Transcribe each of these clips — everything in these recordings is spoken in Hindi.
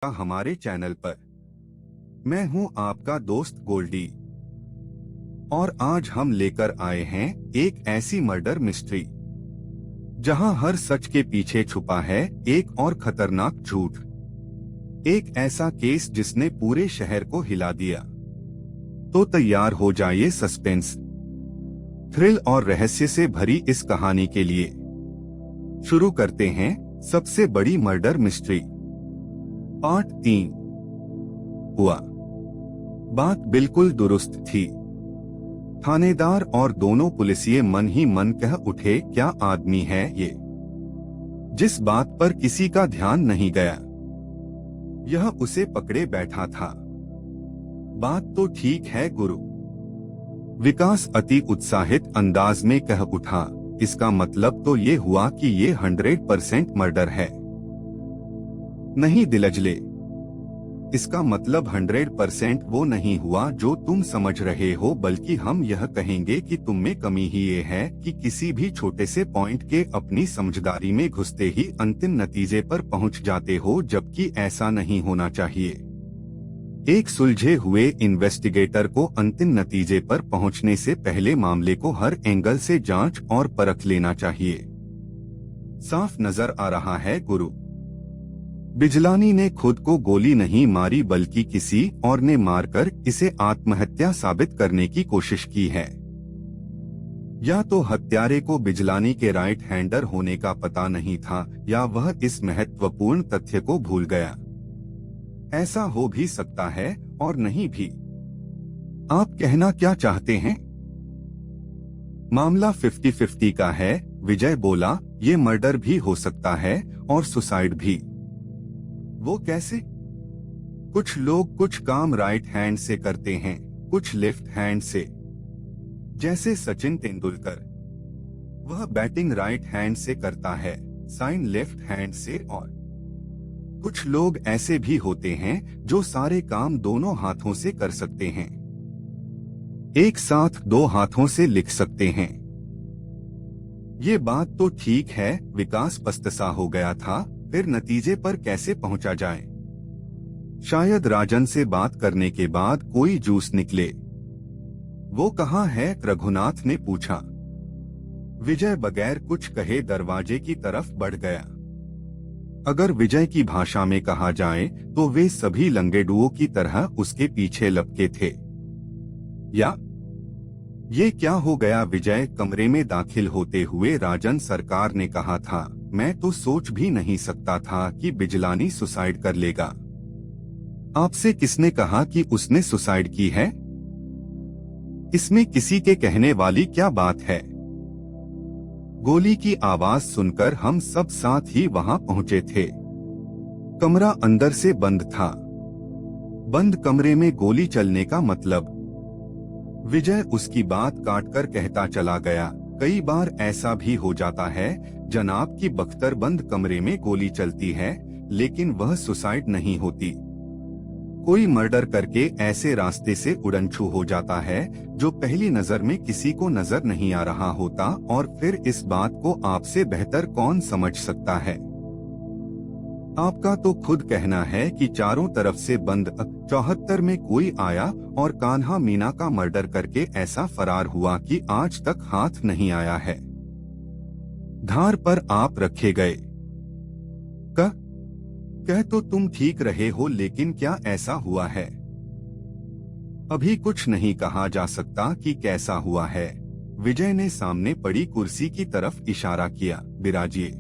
हमारे चैनल पर। मैं हूं आपका दोस्त गोल्डी और आज हम लेकर आए हैं एक ऐसी मर्डर मिस्ट्री जहां हर सच के पीछे छुपा है एक और खतरनाक झूठ। एक ऐसा केस जिसने पूरे शहर को हिला दिया। तो तैयार हो जाइए सस्पेंस, थ्रिल और रहस्य से भरी इस कहानी के लिए। शुरू करते हैं सबसे बड़ी मर्डर मिस्ट्री पार्ट 3। हुआ। बात बिल्कुल दुरुस्त थी। थानेदार और दोनों पुलिसिये मन ही मन कह उठे, क्या आदमी है ये, जिस बात पर किसी का ध्यान नहीं गया। यह उसे पकड़े बैठा था। बात तो ठीक है गुरु, विकास अति उत्साहित अंदाज में कह उठा। इसका मतलब तो ये हुआ कि ये 100% मर्डर है। नहीं दिलजले, इसका मतलब 100% वो नहीं हुआ जो तुम समझ रहे हो, बल्कि हम यह कहेंगे कि तुम में कमी ही ये है कि किसी भी छोटे से पॉइंट के अपनी समझदारी में घुसते ही अंतिम नतीजे पर पहुंच जाते हो, जबकि ऐसा नहीं होना चाहिए। एक सुलझे हुए इन्वेस्टिगेटर को अंतिम नतीजे पर पहुंचने से पहले मामले को हर एंगल से जांच और परख लेना चाहिए। साफ नजर आ रहा है गुरु, बिजलानी ने खुद को गोली नहीं मारी बल्कि किसी और ने मारकर इसे आत्महत्या साबित करने की कोशिश की है। या तो हत्यारे को बिजलानी के राइट हैंडर होने का पता नहीं था, या वह इस महत्वपूर्ण तथ्य को भूल गया। ऐसा हो भी सकता है और नहीं भी। आप कहना क्या चाहते हैं? मामला 50-50 का है, विजय बोला। ये मर्डर भी हो सकता है और सुसाइड भी। वो कैसे? कुछ लोग कुछ काम राइट हैंड से करते हैं, कुछ लेफ्ट हैंड से। जैसे सचिन तेंदुलकर, वह बैटिंग राइट हैंड से करता है, साइन लेफ्ट हैंड से। और कुछ लोग ऐसे भी होते हैं जो सारे काम दोनों हाथों से कर सकते हैं, एक साथ 2 हाथों से लिख सकते हैं। ये बात तो ठीक है, विकास पस्तसा हो गया था। फिर नतीजे पर कैसे पहुंचा जाए? शायद राजन से बात करने के बाद कोई जूस निकले। वो कहाँ है? रघुनाथ ने पूछा। विजय बगैर कुछ कहे दरवाजे की तरफ बढ़ गया। अगर विजय की भाषा में कहा जाए तो वे सभी लंगेडुओं की तरह उसके पीछे लपके थे। या ये क्या हो गया? विजय कमरे में दाखिल होते हुए राजन सरकार ने कहा था, मैं तो सोच भी नहीं सकता था कि बिजलानी सुसाइड कर लेगा। आपसे किसने कहा कि उसने सुसाइड की है? इसमें किसी के कहने वाली क्या बात है? गोली की आवाज सुनकर हम सब साथ ही वहां पहुंचे थे। कमरा अंदर से बंद था। बंद कमरे में गोली चलने का मतलब? विजय उसकी बात काटकर कहता चला गया, कई बार ऐसा भी हो जाता है जनाब कि बख्तर बंद कमरे में गोली चलती है, लेकिन वह सुसाइड नहीं होती। कोई मर्डर करके ऐसे रास्ते से उड़नछू हो जाता है जो पहली नजर में किसी को नजर नहीं आ रहा होता, और फिर इस बात को आपसे बेहतर कौन समझ सकता है? आपका तो खुद कहना है कि चारों तरफ से बंद 74 में कोई आया और कान्हा मीना का मर्डर करके ऐसा फरार हुआ कि आज तक हाथ नहीं आया है। धार पर आप रखे गए। कह तो तुम ठीक रहे हो, लेकिन क्या ऐसा हुआ है? अभी कुछ नहीं कहा जा सकता कि कैसा हुआ है। विजय ने सामने पड़ी कुर्सी की तरफ इशारा किया, बिराजिए।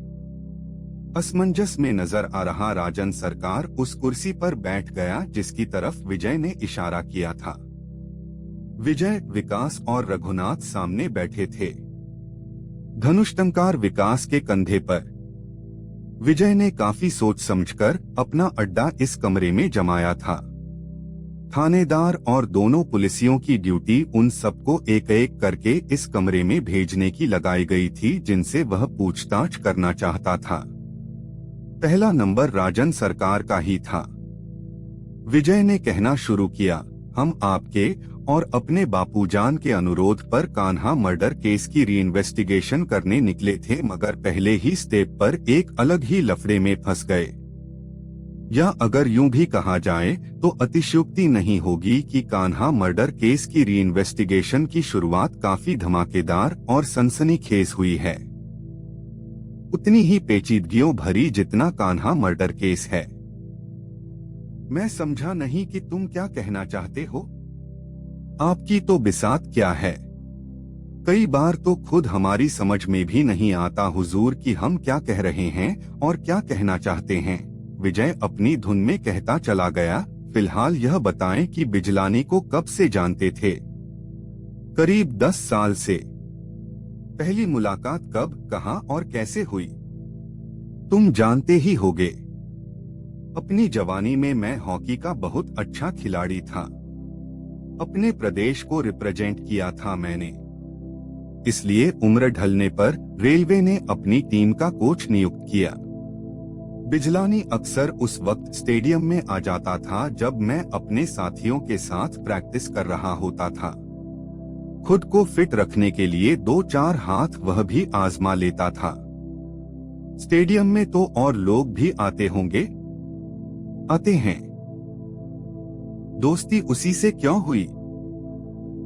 असमंजस में नजर आ रहा राजन सरकार उस कुर्सी पर बैठ गया जिसकी तरफ विजय ने इशारा किया था। विजय, विकास और रघुनाथ सामने बैठे थे। धनुष्टंकार विकास के कंधे पर। विजय ने काफी सोच समझकर अपना अड्डा इस कमरे में जमाया था। थानेदार और दोनों पुलिसियों की ड्यूटी उन सबको एक एक करके इस कमरे में भेजने की लगाई गई थी जिनसे वह पूछताछ करना चाहता था। पहला नंबर राजन सरकार का ही था। विजय ने कहना शुरू किया, हम आपके और अपने बापूजान के अनुरोध पर कान्हा मर्डर केस की रीइन्वेस्टिगेशन करने निकले थे, मगर पहले ही स्टेप पर एक अलग ही लफड़े में फंस गए। या अगर यूं भी कहा जाए तो अतिशयोक्ति नहीं होगी कि कान्हा मर्डर केस की रीइन्वेस्टिगेशन की शुरुआत काफी धमाकेदार और सनसनीखेज हुई है, उतनी ही पेचीदगियों भरी जितना कान्हा मर्डर केस है। मैं समझा नहीं कि तुम क्या कहना चाहते हो। आपकी तो बिसात क्या है। कई बार तो खुद हमारी समझ में भी नहीं आता हुजूर कि हम क्या कह रहे हैं और क्या कहना चाहते हैं। विजय अपनी धुन में कहता चला गया। फिलहाल यह बताएं कि बिजलानी को कब से जानते थे। करीब 10 साल से। पहली मुलाकात कब, कहां और कैसे हुई तुम जानते ही होगे। अपनी जवानी में मैं हॉकी का बहुत अच्छा खिलाड़ी था। अपने प्रदेश को रिप्रेजेंट किया था मैंने। इसलिए उम्र ढलने पर रेलवे ने अपनी टीम का कोच नियुक्त किया। बिजलानी अक्सर उस वक्त स्टेडियम में आ जाता था जब मैं अपने साथियों के साथ प्रैक्टिस कर रहा होता था। खुद को फिट रखने के लिए 2-4 हाथ वह भी आजमा लेता था। स्टेडियम में तो और लोग भी आते होंगे, आते हैं। दोस्ती उसी से क्यों हुई।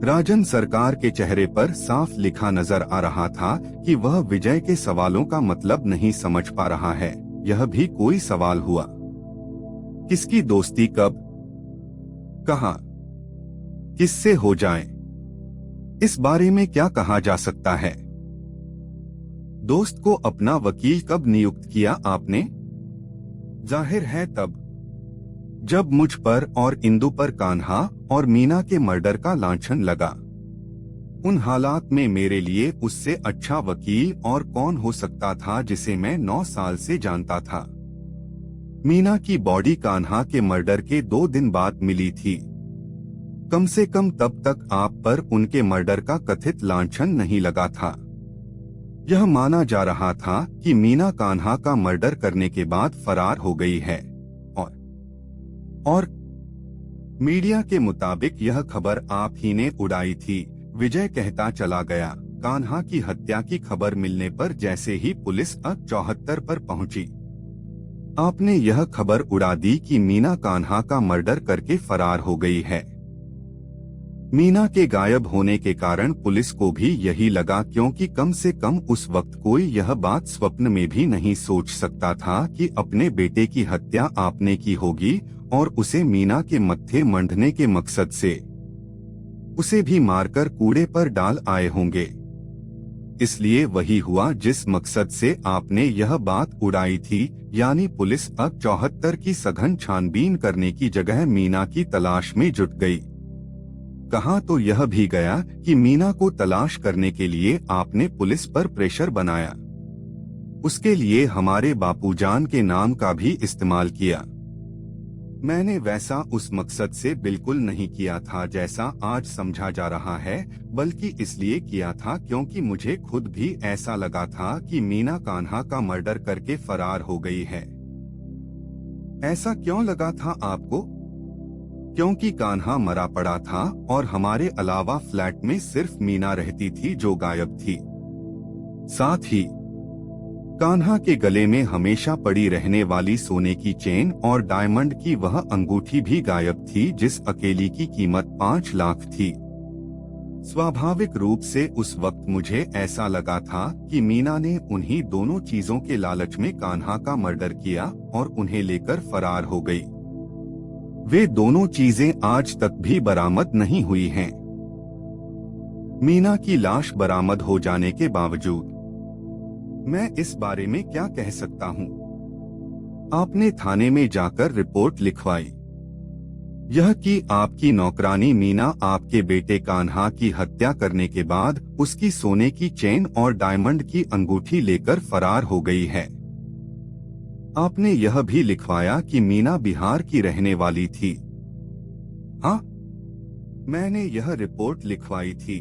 राजन सरकार के चेहरे पर साफ लिखा नजर आ रहा था कि वह विजय के सवालों का मतलब नहीं समझ पा रहा है। यह भी कोई सवाल हुआ। किसकी दोस्ती, कब, कहां, किससे हो जाए, इस बारे में क्या कहा जा सकता है। दोस्त को अपना वकील कब नियुक्त किया आपने। जाहिर है तब जब मुझ पर और इंदु पर कान्हा और मीना के मर्डर का लांछन लगा। उन हालात में मेरे लिए उससे अच्छा वकील और कौन हो सकता था जिसे मैं 9 साल से जानता था। मीना की बॉडी कान्हा के मर्डर के 2 दिन बाद मिली थी। कम से कम तब तक आप पर उनके मर्डर का कथित लांछन नहीं लगा था। यह माना जा रहा था कि मीना कान्हा का मर्डर करने के बाद फरार हो गई है और मीडिया के मुताबिक यह खबर आप ही ने उड़ाई थी। विजय कहता चला गया। कान्हा की हत्या की खबर मिलने पर जैसे ही पुलिस 74 पर पहुंची, आपने यह खबर उड़ा दी कि मीना कान्हा का मर्डर करके फरार हो गई है। मीना के गायब होने के कारण पुलिस को भी यही लगा, क्योंकि कम से कम उस वक्त कोई यह बात स्वप्न में भी नहीं सोच सकता था कि अपने बेटे की हत्या आपने की होगी और उसे मीना के मत्थे मंडने के मकसद से उसे भी मारकर कूड़े पर डाल आए होंगे। इसलिए वही हुआ जिस मकसद से आपने यह बात उड़ाई थी, यानी पुलिस अब 74 की सघन छानबीन करने की जगह मीना की तलाश में जुट गई। कहा तो यह भी गया कि मीना को तलाश करने के लिए आपने पुलिस पर प्रेशर बनाया। उसके लिए हमारे बापूजान के नाम का भी इस्तेमाल किया। मैंने वैसा उस मकसद से बिल्कुल नहीं किया था जैसा आज समझा जा रहा है, बल्कि इसलिए किया था क्योंकि मुझे खुद भी ऐसा लगा था कि मीना कान्हा का मर्डर करके फरार हो गई है। ऐसा क्यों लगा था आपको? क्योंकि कान्हा मरा पड़ा था और हमारे अलावा फ्लैट में सिर्फ मीना रहती थी जो गायब थी। साथ ही कान्हा के गले में हमेशा पड़ी रहने वाली सोने की चेन और डायमंड की वह अंगूठी भी गायब थी, जिस अकेली की कीमत 5 लाख थी। स्वाभाविक रूप से उस वक्त मुझे ऐसा लगा था कि मीना ने उन्हीं दोनों चीजों के लालच में कान्हा का मर्डर किया और उन्हें लेकर फरार हो गई। वे दोनों चीजें आज तक भी बरामद नहीं हुई हैं। मीना की लाश बरामद हो जाने के बावजूद मैं इस बारे में क्या कह सकता हूँ? आपने थाने में जाकर रिपोर्ट लिखवाई। यह कि आपकी नौकरानी मीना आपके बेटे कान्हा की हत्या करने के बाद उसकी सोने की चेन और डायमंड की अंगूठी लेकर फरार हो गई है। आपने यह भी लिखवाया कि मीना बिहार की रहने वाली थी। हाँ, मैंने यह रिपोर्ट लिखवाई थी।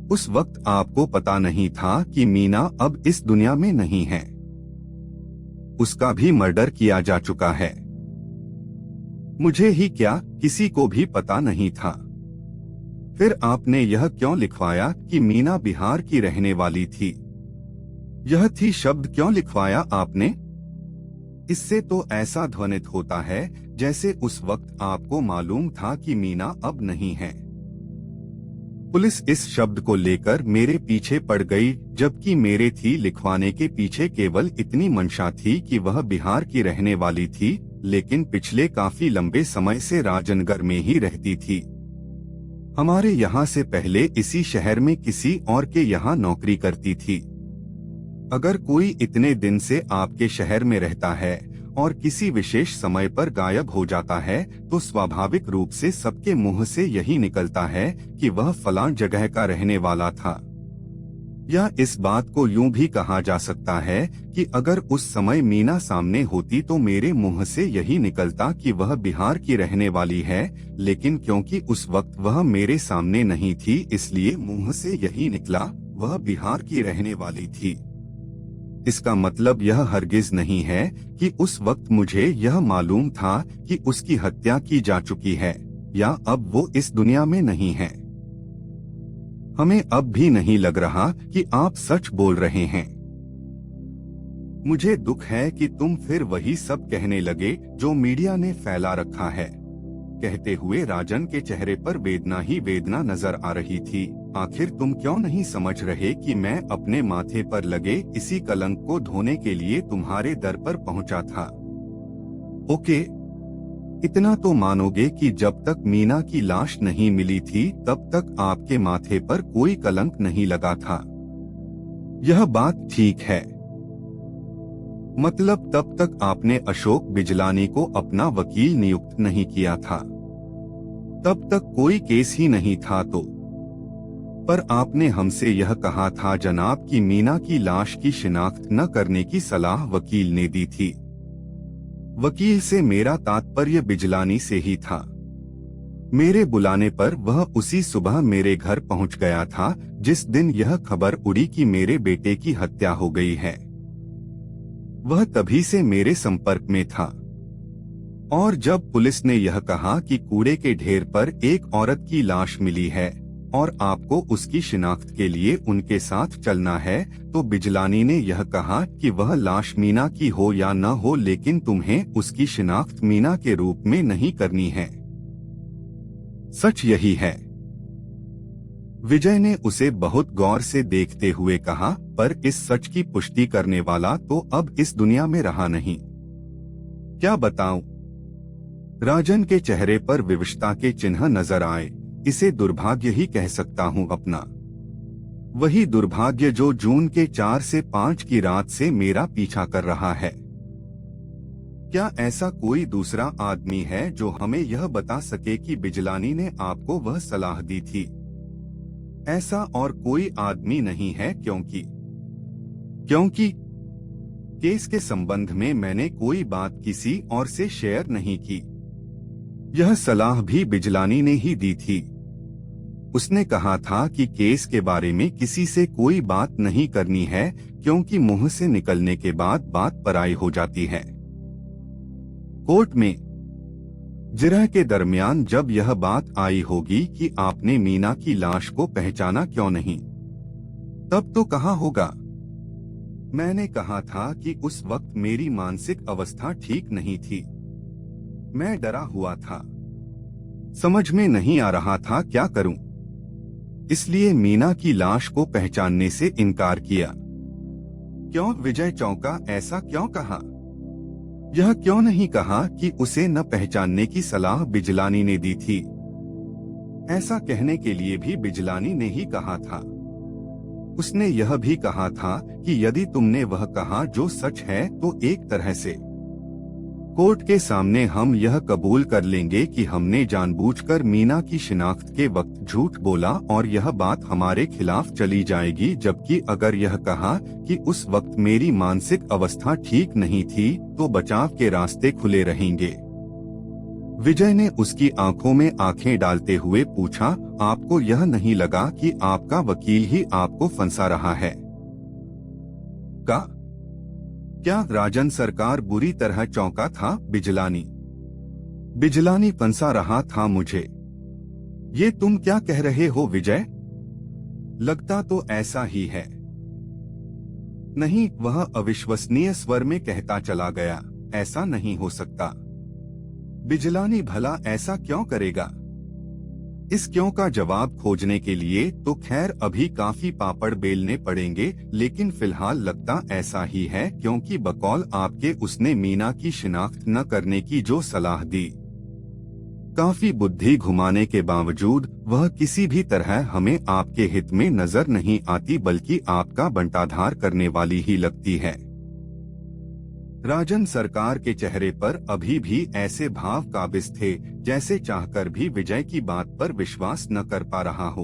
उस वक्त आपको पता नहीं था कि मीना अब इस दुनिया में नहीं है। उसका भी मर्डर किया जा चुका है। मुझे ही क्या, किसी को भी पता नहीं था। फिर आपने यह क्यों लिखवाया कि मीना बिहार की रहने वाली थी? यह थी शब्द क्यों लिखवाया आपने? इससे तो ऐसा ध्वनित होता है जैसे उस वक्त आपको मालूम था कि मीना अब नहीं है। पुलिस इस शब्द को लेकर मेरे पीछे पड़ गई, जबकि मेरे थी लिखवाने के पीछे केवल इतनी मंशा थी कि वह बिहार की रहने वाली थी, लेकिन पिछले काफी लंबे समय से राजनगर में ही रहती थी। हमारे यहाँ से पहले इसी शहर में किसी और के यहाँ नौकरी करती थी। अगर कोई इतने दिन से आपके शहर में रहता है और किसी विशेष समय पर गायब हो जाता है तो स्वाभाविक रूप से सबके मुंह से यही निकलता है कि वह फलां जगह का रहने वाला था। या इस बात को यूं भी कहा जा सकता है कि अगर उस समय मीना सामने होती तो मेरे मुंह से यही निकलता कि वह बिहार की रहने वाली है, लेकिन क्योंकि उस वक्त वह मेरे सामने नहीं थी इसलिए मुंह से यही निकला वह बिहार की रहने वाली थी। इसका मतलब यह हरगिज नहीं है कि उस वक्त मुझे यह मालूम था कि उसकी हत्या की जा चुकी है या अब वो इस दुनिया में नहीं है। हमें अब भी नहीं लग रहा कि आप सच बोल रहे हैं। मुझे दुख है कि तुम फिर वही सब कहने लगे जो मीडिया ने फैला रखा है। कहते हुए राजन के चेहरे पर वेदना ही वेदना नजर आ रही थी। आखिर तुम क्यों नहीं समझ रहे कि मैं अपने माथे पर लगे इसी कलंक को धोने के लिए तुम्हारे दर पर पहुंचा था। ओके, इतना तो मानोगे कि जब तक मीना की लाश नहीं मिली थी तब तक आपके माथे पर कोई कलंक नहीं लगा था। यह बात ठीक है। मतलब तब तक आपने अशोक बिजलानी को अपना वकील नियुक्त नहीं किया था, तब तक कोई केस ही नहीं था। तो पर आपने हमसे यह कहा था जनाब कि मीना की लाश की शिनाख्त न करने की सलाह वकील ने दी थी। वकील से मेरा तात्पर्य बिजलानी से ही था। मेरे बुलाने पर वह उसी सुबह मेरे घर पहुंच गया था जिस दिन यह खबर उड़ी कि मेरे बेटे की हत्या हो गई है। वह तभी से मेरे संपर्क में था और जब पुलिस ने यह कहा कि कूड़े के ढेर पर एक औरत की लाश मिली है और आपको उसकी शिनाख्त के लिए उनके साथ चलना है, तो बिजलानी ने यह कहा कि वह लाश मीना की हो या न हो, लेकिन तुम्हें उसकी शिनाख्त मीना के रूप में नहीं करनी है। सच यही है। विजय ने उसे बहुत गौर से देखते हुए कहा, पर इस सच की पुष्टि करने वाला तो अब इस दुनिया में रहा नहीं। क्या बताऊं? राजन के चेहरे पर विवशता के चिन्ह नजर आए। इसे दुर्भाग्य ही कह सकता हूं अपना। वही दुर्भाग्य जो जून के 4 से 5 की रात से मेरा पीछा कर रहा है। क्या ऐसा कोई दूसरा आदमी है जो हमें यह बता सके कि बिजलानी ने आपको वह सलाह दी थी? ऐसा और कोई आदमी नहीं है, क्योंकि केस के संबंध में मैंने कोई बात किसी और से शेयर नहीं की। यह सलाह भी बिजलानी ने ही दी थी। उसने कहा था कि केस के बारे में किसी से कोई बात नहीं करनी है, क्योंकि मुंह से निकलने के बाद बात पराई हो जाती है। कोर्ट में जिरह के दरमियान जब यह बात आई होगी कि आपने मीना की लाश को पहचाना क्यों नहीं, तब तो कहा होगा। मैंने कहा था कि उस वक्त मेरी मानसिक अवस्था ठीक नहीं थी। मैं डरा हुआ था, समझ में नहीं आ रहा था क्या करूं। इसलिए मीना की लाश को पहचानने से इनकार किया। क्यों विजय चौंका? ऐसा क्यों कहा? यह क्यों नहीं कहा कि उसे न पहचानने की सलाह बिजलानी ने दी थी? ऐसा कहने के लिए भी बिजलानी ने ही कहा था। उसने यह भी कहा था कि यदि तुमने वह कहा जो सच है तो एक तरह से कोर्ट के सामने हम यह कबूल कर लेंगे कि हमने जानबूझकर मीना की शिनाख्त के वक्त झूठ बोला और यह बात हमारे खिलाफ चली जाएगी। जबकि अगर यह कहा कि उस वक्त मेरी मानसिक अवस्था ठीक नहीं थी तो बचाव के रास्ते खुले रहेंगे। विजय ने उसकी आंखों में आंखें डालते हुए पूछा, आपको यह नहीं लगा कि आपका वकील ही आपको फंसा रहा है? क्या राजन सरकार बुरी तरह चौंका था? बिजलानी फंसा रहा था मुझे? ये तुम क्या कह रहे हो विजय? लगता तो ऐसा ही है। नहीं, वह अविश्वसनीय स्वर में कहता चला गया। ऐसा नहीं हो सकता। बिजलानी भला ऐसा क्यों करेगा? इस क्यों का जवाब खोजने के लिए तो खैर अभी काफी पापड़ बेलने पड़ेंगे, लेकिन फिलहाल लगता ऐसा ही है, क्योंकि बकौल आपके उसने मीना की शिनाख्त न करने की जो सलाह दी, काफी बुद्धि घुमाने के बावजूद वह किसी भी तरह हमें आपके हित में नजर नहीं आती, बल्कि आपका बंटाधार करने वाली ही लगती है। राजन सरकार के चेहरे पर अभी भी ऐसे भाव काबिज थे जैसे चाहकर भी विजय की बात पर विश्वास न कर पा रहा हो।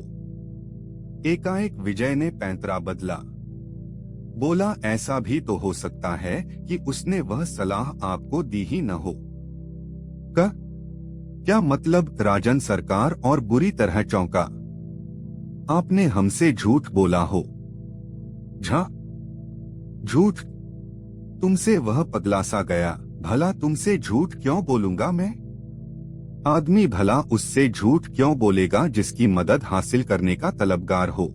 एकाएक विजय ने पैंतरा बदला, बोला, ऐसा भी तो हो सकता है कि उसने वह सलाह आपको दी ही न हो। क्या मतलब? राजन सरकार और बुरी तरह चौंका। आपने हमसे झूठ बोला हो? झूठ? तुमसे वह पगला सा गया। भला तुमसे झूठ क्यों बोलूंगा मैं? आदमी भला उससे झूठ क्यों बोलेगा जिसकी मदद हासिल करने का तलबगार हो?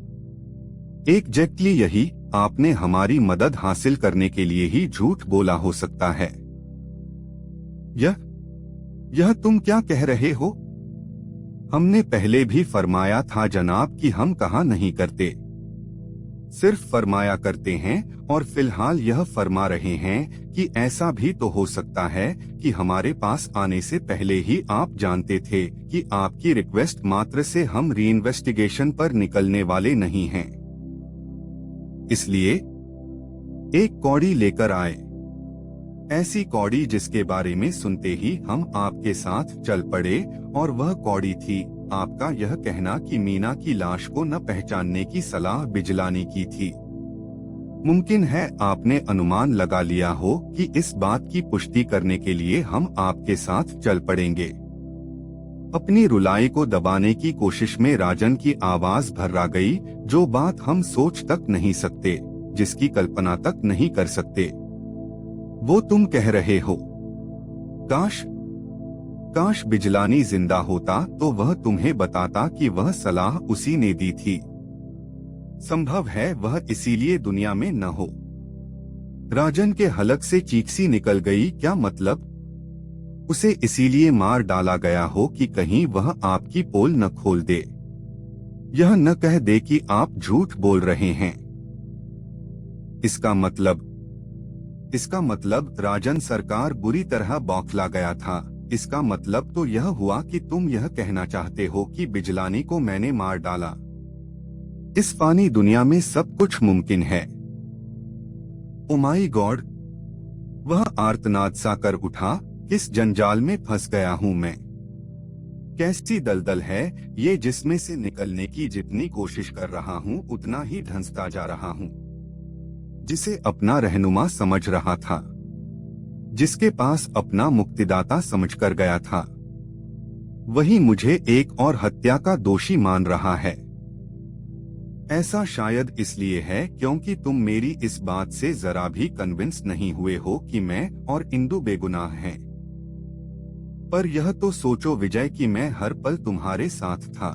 एग्जैक्टली यही, आपने हमारी मदद हासिल करने के लिए ही झूठ बोला हो सकता है। यह तुम क्या कह रहे हो? हमने पहले भी फरमाया था जनाब कि हम कहा नहीं करते, सिर्फ फरमाया करते हैं, और फिलहाल यह फरमा रहे हैं कि ऐसा भी तो हो सकता है कि हमारे पास आने से पहले ही आप जानते थे कि आपकी रिक्वेस्ट मात्र से हम रीइन्वेस्टिगेशन पर निकलने वाले नहीं हैं। इसलिए एक कौड़ी लेकर आए, ऐसी कौड़ी जिसके बारे में सुनते ही हम आपके साथ चल पड़े, और वह कौड़ी थी आपका यह कहना कि मीना की लाश को न पहचानने की सलाह बिजलानी की थी। मुमकिन है आपने अनुमान लगा लिया हो कि इस बात की पुष्टि करने के लिए हम आपके साथ चल पड़ेंगे। अपनी रुलाई को दबाने की कोशिश में राजन की आवाज भर्रा गई, जो बात हम सोच तक नहीं सकते, जिसकी कल्पना तक नहीं कर सकते, वो तुम कह रहे हो। काश बिजलानी जिंदा होता तो वह तुम्हें बताता कि वह सलाह उसी ने दी थी। संभव है वह इसीलिए दुनिया में न हो। राजन के हलक से चीख सी निकल गई। क्या मतलब? उसे इसीलिए मार डाला गया हो कि कहीं वह आपकी पोल न खोल दे, यह न कह दे कि आप झूठ बोल रहे हैं। इसका मतलब राजन सरकार बुरी तरह बौखला गया था। इसका मतलब तो यह हुआ कि तुम यह कहना चाहते हो कि बिजलानी को मैंने मार डाला। इस फानी दुनिया में सब कुछ मुमकिन है। Oh my God! वह आर्तनाद सा कर उठा। किस जंजाल में फंस गया हूं मैं? कैसी दलदल है ये जिसमें से निकलने की जितनी कोशिश कर रहा हूं उतना ही धंसता जा रहा हूं। जिसे अपना रहनुमा समझ रहा था, जिसके पास अपना मुक्तिदाता समझकर गया था, वही मुझे एक और हत्या का दोषी मान रहा है। ऐसा शायद इसलिए है क्योंकि तुम मेरी इस बात से जरा भी कन्विंस नहीं हुए हो कि मैं और इंदु बेगुनाह हैं। पर यह तो सोचो विजय कि मैं हर पल तुम्हारे साथ था।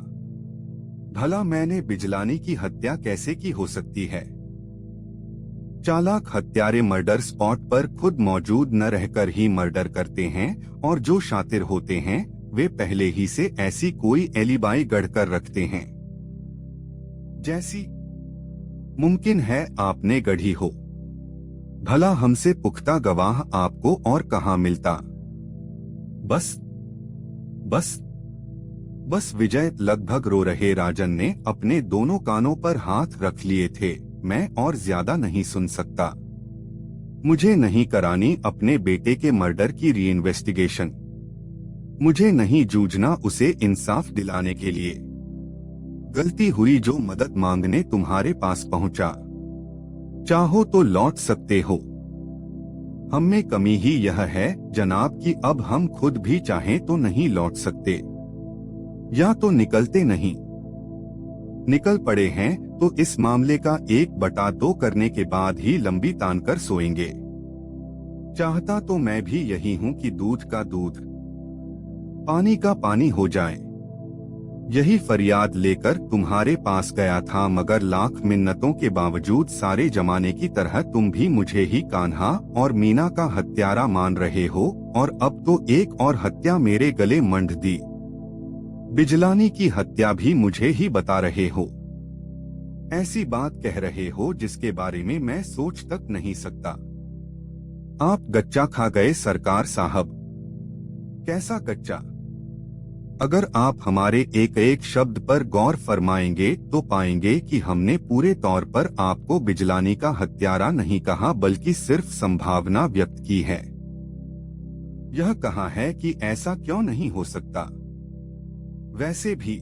भला मैंने बिजलानी की हत्या कैसे की हो सकती है? चालाक हत्यारे मर्डर स्पॉट पर खुद मौजूद न रहकर ही मर्डर करते हैं, और जो शातिर होते हैं वे पहले ही से ऐसी कोई एलिबाई गढ़कर रखते हैं जैसी मुमकिन है आपने गढ़ी हो। भला हमसे पुख्ता गवाह आपको और कहाँ मिलता? बस विजय, लगभग रो रहे राजन ने अपने दोनों कानों पर हाथ रख लिए थे। मैं और ज्यादा नहीं सुन सकता। मुझे नहीं करानी अपने बेटे के मर्डर की रीइन्वेस्टिगेशन। मुझे नहीं जूझना उसे इंसाफ दिलाने के लिए। गलती हुई जो मदद मांगने तुम्हारे पास पहुंचा। चाहो तो लौट सकते हो। हम में कमी ही यह है जनाब कि अब हम खुद भी चाहें तो नहीं लौट सकते, या तो निकलते नहीं। निकल पड़े हैं तो इस मामले का 1/2 करने के बाद ही लंबी तान कर सोएंगे। चाहता तो मैं भी यही हूं कि दूध का दूध, पानी का पानी हो जाए। यही फरियाद लेकर तुम्हारे पास गया था, मगर लाख मिन्नतों के बावजूद सारे जमाने की तरह तुम भी मुझे ही कान्हा और मीना का हत्यारा मान रहे हो, और अब तो एक और हत्या मेरे गले मंड दी। बिजलानी की हत्या भी मुझे ही बता रहे हो। ऐसी बात कह रहे हो जिसके बारे में मैं सोच तक नहीं सकता। आप गच्चा खा गए सरकार साहब। कैसा गच्चा? अगर आप हमारे एक एक शब्द पर गौर फरमाएंगे तो पाएंगे कि हमने पूरे तौर पर आपको बिजलानी का हत्यारा नहीं कहा, बल्कि सिर्फ संभावना व्यक्त की है। यह कहा है कि ऐसा क्यों नहीं हो सकता। वैसे भी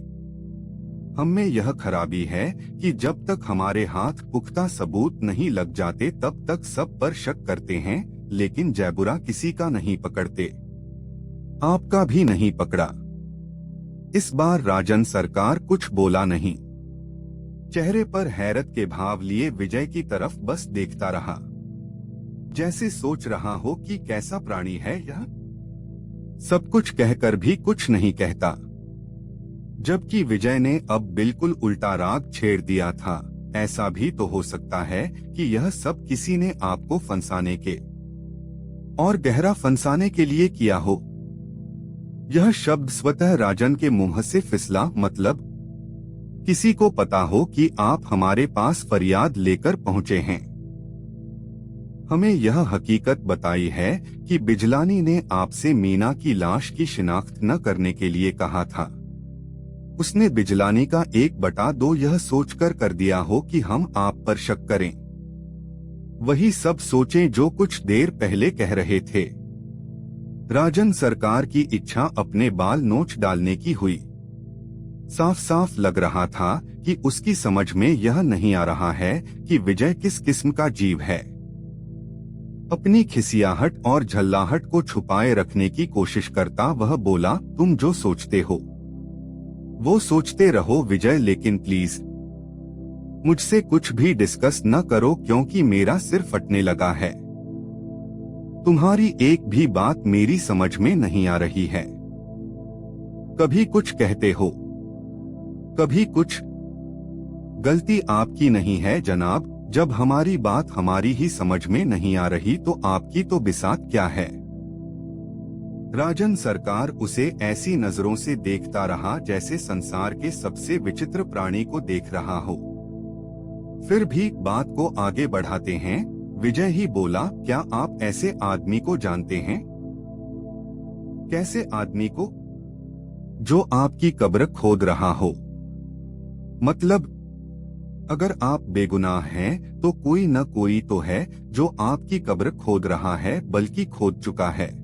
हम में यह खराबी है कि जब तक हमारे हाथ पुख्ता सबूत नहीं लग जाते तब तक सब पर शक करते हैं, लेकिन जयबुरा किसी का नहीं पकड़ते। आपका भी नहीं पकड़ा। इस बार राजन सरकार कुछ बोला नहीं। चेहरे पर हैरत के भाव लिए विजय की तरफ बस देखता रहा, जैसे सोच रहा हो कि कैसा प्राणी है यह, सब कुछ कहकर भी कुछ नहीं कहता। जबकि विजय ने अब बिल्कुल उल्टा राग छेड़ दिया था। ऐसा भी तो हो सकता है कि यह सब किसी ने आपको फंसाने के और गहरा फंसाने के लिए किया हो। यह शब्द स्वतः राजन के मुंह से फिसला, मतलब किसी को पता हो कि आप हमारे पास फरियाद लेकर पहुंचे हैं। हमें यह हकीकत बताई है कि बिजलानी ने आपसे मीना की लाश की शिनाख्त न करने के लिए कहा था। उसने बिजलानी का 1/2 यह सोचकर कर दिया हो कि हम आप पर शक करें। वही सब सोचें जो कुछ देर पहले कह रहे थे। राजन सरकार की इच्छा अपने बाल नोच डालने की हुई। साफ साफ लग रहा था कि उसकी समझ में यह नहीं आ रहा है कि विजय किस किस्म का जीव है। अपनी खिसियाहट और झल्लाहट को छुपाए रखने की कोशिश करता वह बोला, तुम जो सोचते हो वो सोचते रहो विजय, लेकिन प्लीज मुझसे कुछ भी डिस्कस न करो, क्योंकि मेरा सिर फटने लगा है। तुम्हारी एक भी बात मेरी समझ में नहीं आ रही है। कभी कुछ कहते हो, कभी कुछ। गलती आपकी नहीं है जनाब। जब हमारी बात हमारी ही समझ में नहीं आ रही तो आपकी तो बिसात क्या है। राजन सरकार उसे ऐसी नजरों से देखता रहा जैसे संसार के सबसे विचित्र प्राणी को देख रहा हो। फिर भी बात को आगे बढ़ाते हैं। विजय ही बोला, क्या आप ऐसे आदमी को जानते हैं? कैसे आदमी को? जो आपकी कब्र खोद रहा हो। मतलब अगर आप बेगुनाह हैं तो कोई न कोई तो है जो आपकी कब्र खोद रहा है, बल्कि खोद चुका है।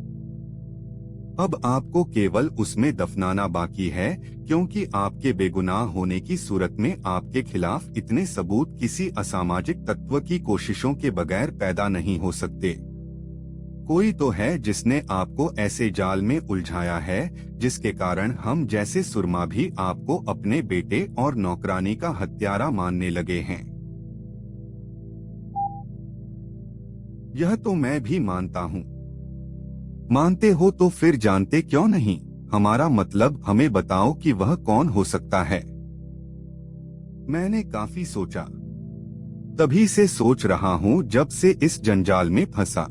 अब आपको केवल उसमें दफनाना बाकी है, क्योंकि आपके बेगुनाह होने की सूरत में आपके खिलाफ इतने सबूत किसी असामाजिक तत्व की कोशिशों के बगैर पैदा नहीं हो सकते। कोई तो है जिसने आपको ऐसे जाल में उलझाया है जिसके कारण हम जैसे सुरमा भी आपको अपने बेटे और नौकरानी का हत्यारा मानने लगे हैं। यह तो मैं भी मानता हूँ। मानते हो तो फिर जानते क्यों नहीं? हमारा मतलब हमें बताओ कि वह कौन हो सकता है। मैंने काफी सोचा, तभी से सोच रहा हूँ जब से इस जंजाल में फंसा,